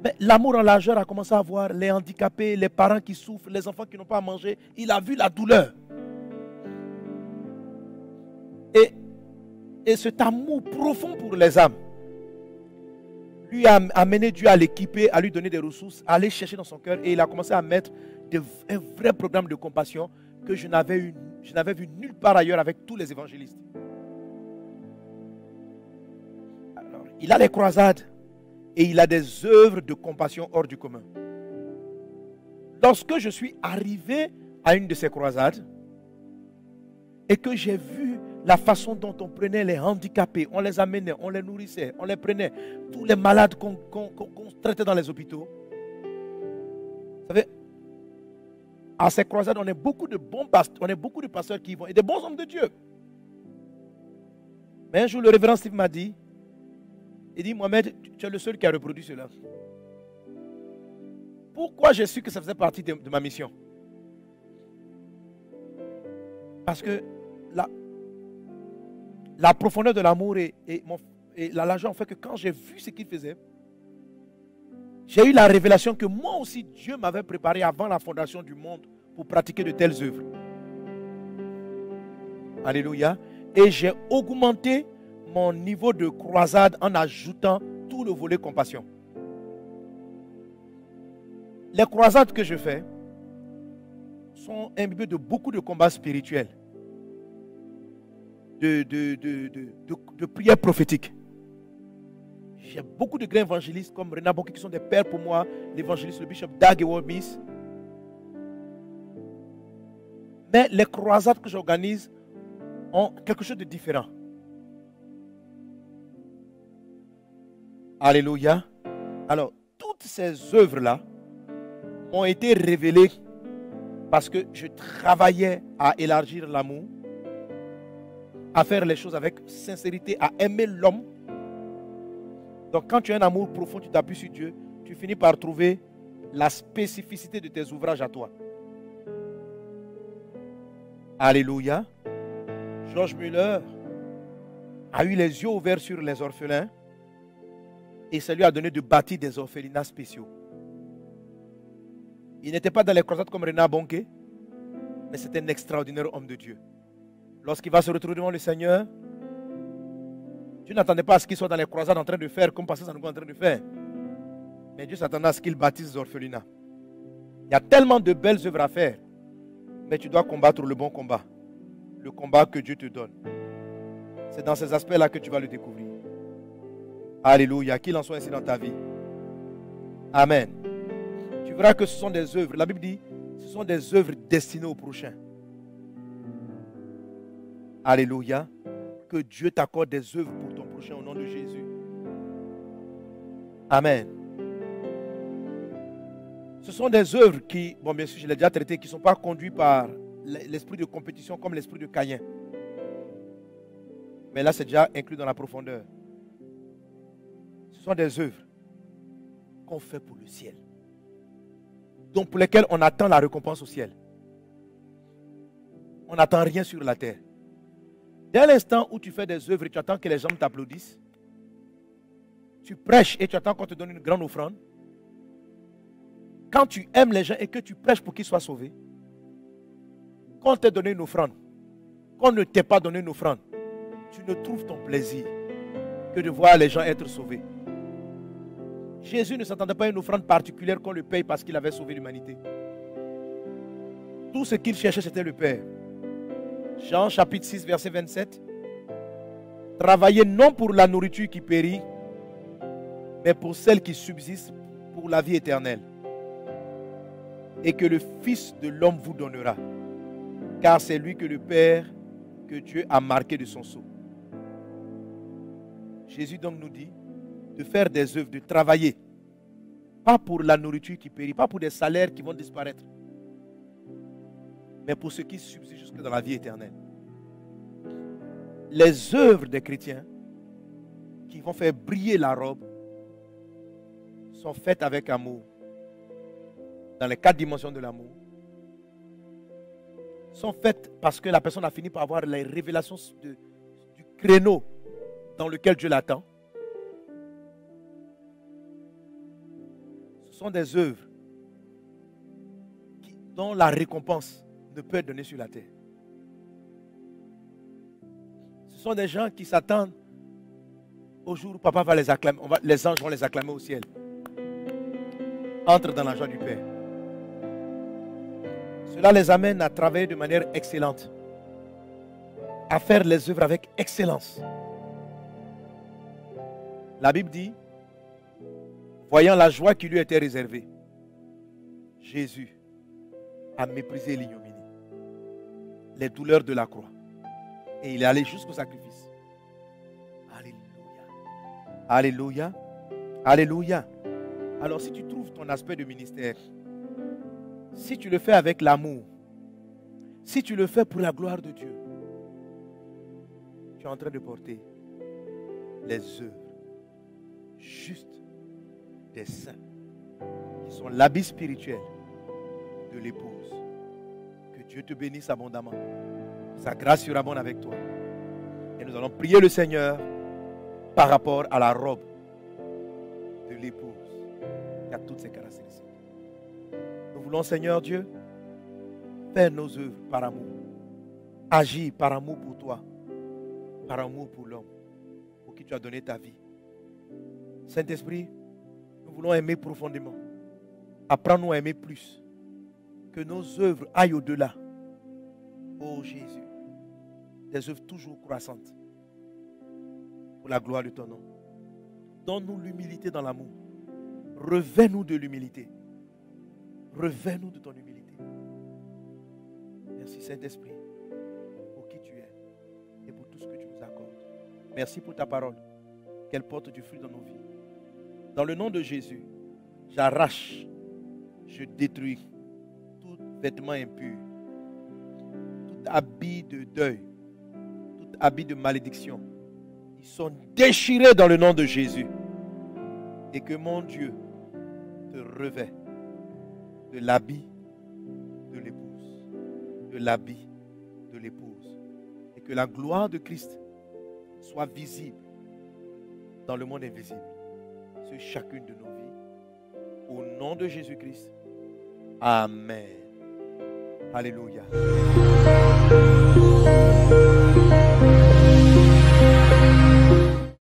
Mais l'amour en largeur a commencé à voir les handicapés, les parents qui souffrent, les enfants qui n'ont pas à manger. Il a vu la douleur. Et cet amour profond pour les âmes lui a amené Dieu à l'équiper, à lui donner des ressources, à aller chercher dans son cœur. Et il a commencé à mettre un vrai programme de compassion que je n'avais vu nulle part ailleurs avec tous les évangélistes. Alors, il a les croisades et il a des œuvres de compassion hors du commun. Lorsque je suis arrivé à une de ces croisades et que j'ai vu la façon dont on prenait les handicapés, on les amenait, on les nourrissait, on les prenait, tous les malades qu'on traitait dans les hôpitaux. Vous savez, à ces croisades, on est beaucoup de bons pasteurs, on est beaucoup de pasteurs qui y vont et des bons hommes de Dieu. Mais un jour, le révérend Steve m'a dit, il dit, Mohamed, tu es le seul qui a reproduit cela. Pourquoi j'ai su que ça faisait partie de ma mission? Parce que la profondeur de l'amour et la largeur ont fait que quand j'ai vu ce qu'il faisait, j'ai eu la révélation que moi aussi Dieu m'avait préparé avant la fondation du monde pour pratiquer de telles œuvres. Alléluia. Et j'ai augmenté mon niveau de croisade en ajoutant tout le volet compassion. Les croisades que je fais sont imbibées de beaucoup de combats spirituels, de prières prophétiques. J'ai beaucoup de grands évangélistes comme René Bonke qui sont des pères pour moi, l'évangéliste, le bishop Dag Ewald-Mills. Mais les croisades que j'organise ont quelque chose de différent. Alléluia. Alors, toutes ces œuvres-là ont été révélées parce que je travaillais à élargir l'amour, à faire les choses avec sincérité, à aimer l'homme. Donc quand tu as un amour profond, tu t'appuies sur Dieu, tu finis par trouver la spécificité de tes ouvrages à toi. Alléluia. George Muller a eu les yeux ouverts sur les orphelins et ça lui a donné de bâtir des orphelinats spéciaux. Il n'était pas dans les croisades comme René Bonke, mais c'était un extraordinaire homme de Dieu. Lorsqu'il va se retrouver devant le Seigneur, Dieu n'attendait pas à ce qu'il soit dans les croisades en train de faire comme Pasteur Sanogo est en train de faire. Mais Dieu s'attendait à ce qu'il bâtisse des orphelinats. Il y a tellement de belles œuvres à faire, mais tu dois combattre le bon combat. Le combat que Dieu te donne. C'est dans ces aspects-là que tu vas le découvrir. Alléluia. Qu'il en soit ainsi dans ta vie. Amen. Tu verras que ce sont des œuvres. La Bible dit, ce sont des œuvres destinées au prochain. Alléluia. Que Dieu t'accorde des œuvres pour ton prochain au nom de Jésus. Amen. Ce sont des œuvres qui, bon bien sûr je l'ai déjà traité, qui ne sont pas conduites par l'esprit de compétition comme l'esprit de Caïn. Mais là c'est déjà inclus dans la profondeur. Ce sont des œuvres qu'on fait pour le ciel. Donc pour lesquelles on attend la récompense au ciel. On n'attend rien sur la terre. Dès l'instant où tu fais des œuvres et tu attends que les gens t'applaudissent, tu prêches et tu attends qu'on te donne une grande offrande. Quand tu aimes les gens et que tu prêches pour qu'ils soient sauvés, quand on t'a donné une offrande, qu'on ne t'ait pas donné une offrande, tu ne trouves ton plaisir que de voir les gens être sauvés. Jésus ne s'attendait pas à une offrande particulière qu'on le paye parce qu'il avait sauvé l'humanité. Tout ce qu'il cherchait, c'était le Père. Jean chapitre 6, verset 27. Travaillez non pour la nourriture qui périt, mais pour celle qui subsiste pour la vie éternelle. Et que le Fils de l'homme vous donnera. Car c'est lui que le Père, que Dieu a marqué de son sceau. Jésus donc nous dit de faire des œuvres, de travailler. Pas pour la nourriture qui périt, pas pour des salaires qui vont disparaître. Mais pour ce qui subsiste jusque dans la vie éternelle. Les œuvres des chrétiens qui vont faire briller la robe sont faites avec amour. Dans les 4 dimensions de l'amour. Sont faites parce que la personne a fini par avoir les révélations du créneau dans lequel Dieu l'attend. Ce sont des œuvres dont la récompense ne peut être donnée sur la terre. Ce sont des gens qui s'attendent au jour où papa va les acclamer, les anges vont les acclamer au ciel. Entre dans la joie du Père. Cela les amène à travailler de manière excellente, à faire les œuvres avec excellence. La Bible dit, voyant la joie qui lui était réservée, Jésus a méprisé l'ignominie, les douleurs de la croix, et il est allé jusqu'au sacrifice. Alléluia. Alléluia. Alléluia. Alors si tu trouves ton aspect de ministère, si tu le fais avec l'amour, si tu le fais pour la gloire de Dieu, tu es en train de porter les œuvres justes des saints, qui sont l'habit spirituel de l'épouse. Que Dieu te bénisse abondamment. Sa grâce surabonde avec toi. Et nous allons prier le Seigneur par rapport à la robe de l'épouse qui a toutes ses caractéristiques. Nous voulons, Seigneur Dieu, faire nos œuvres par amour. Agir par amour pour toi, par amour pour l'homme, pour qui tu as donné ta vie. Saint-Esprit, nous voulons aimer profondément. Apprends-nous à aimer plus. Que nos œuvres aillent au-delà. Oh Jésus, des œuvres toujours croissantes pour la gloire de ton nom. Donne-nous l'humilité dans l'amour. Revêt-nous de l'humilité. Revêt-nous de ton humilité. Merci Saint-Esprit pour qui tu es et pour tout ce que tu nous accordes. Merci pour ta parole, qu'elle porte du fruit dans nos vies. Dans le nom de Jésus, j'arrache, je détruis tout vêtement impur, tout habit de deuil, tout habit de malédiction. Ils sont déchirés dans le nom de Jésus. Et que mon Dieu te revêt de l'habit de l'épouse, de l'habit de l'épouse. Et que la gloire de Christ soit visible dans le monde invisible, sur chacune de nos vies. Au nom de Jésus-Christ. Amen. Alléluia.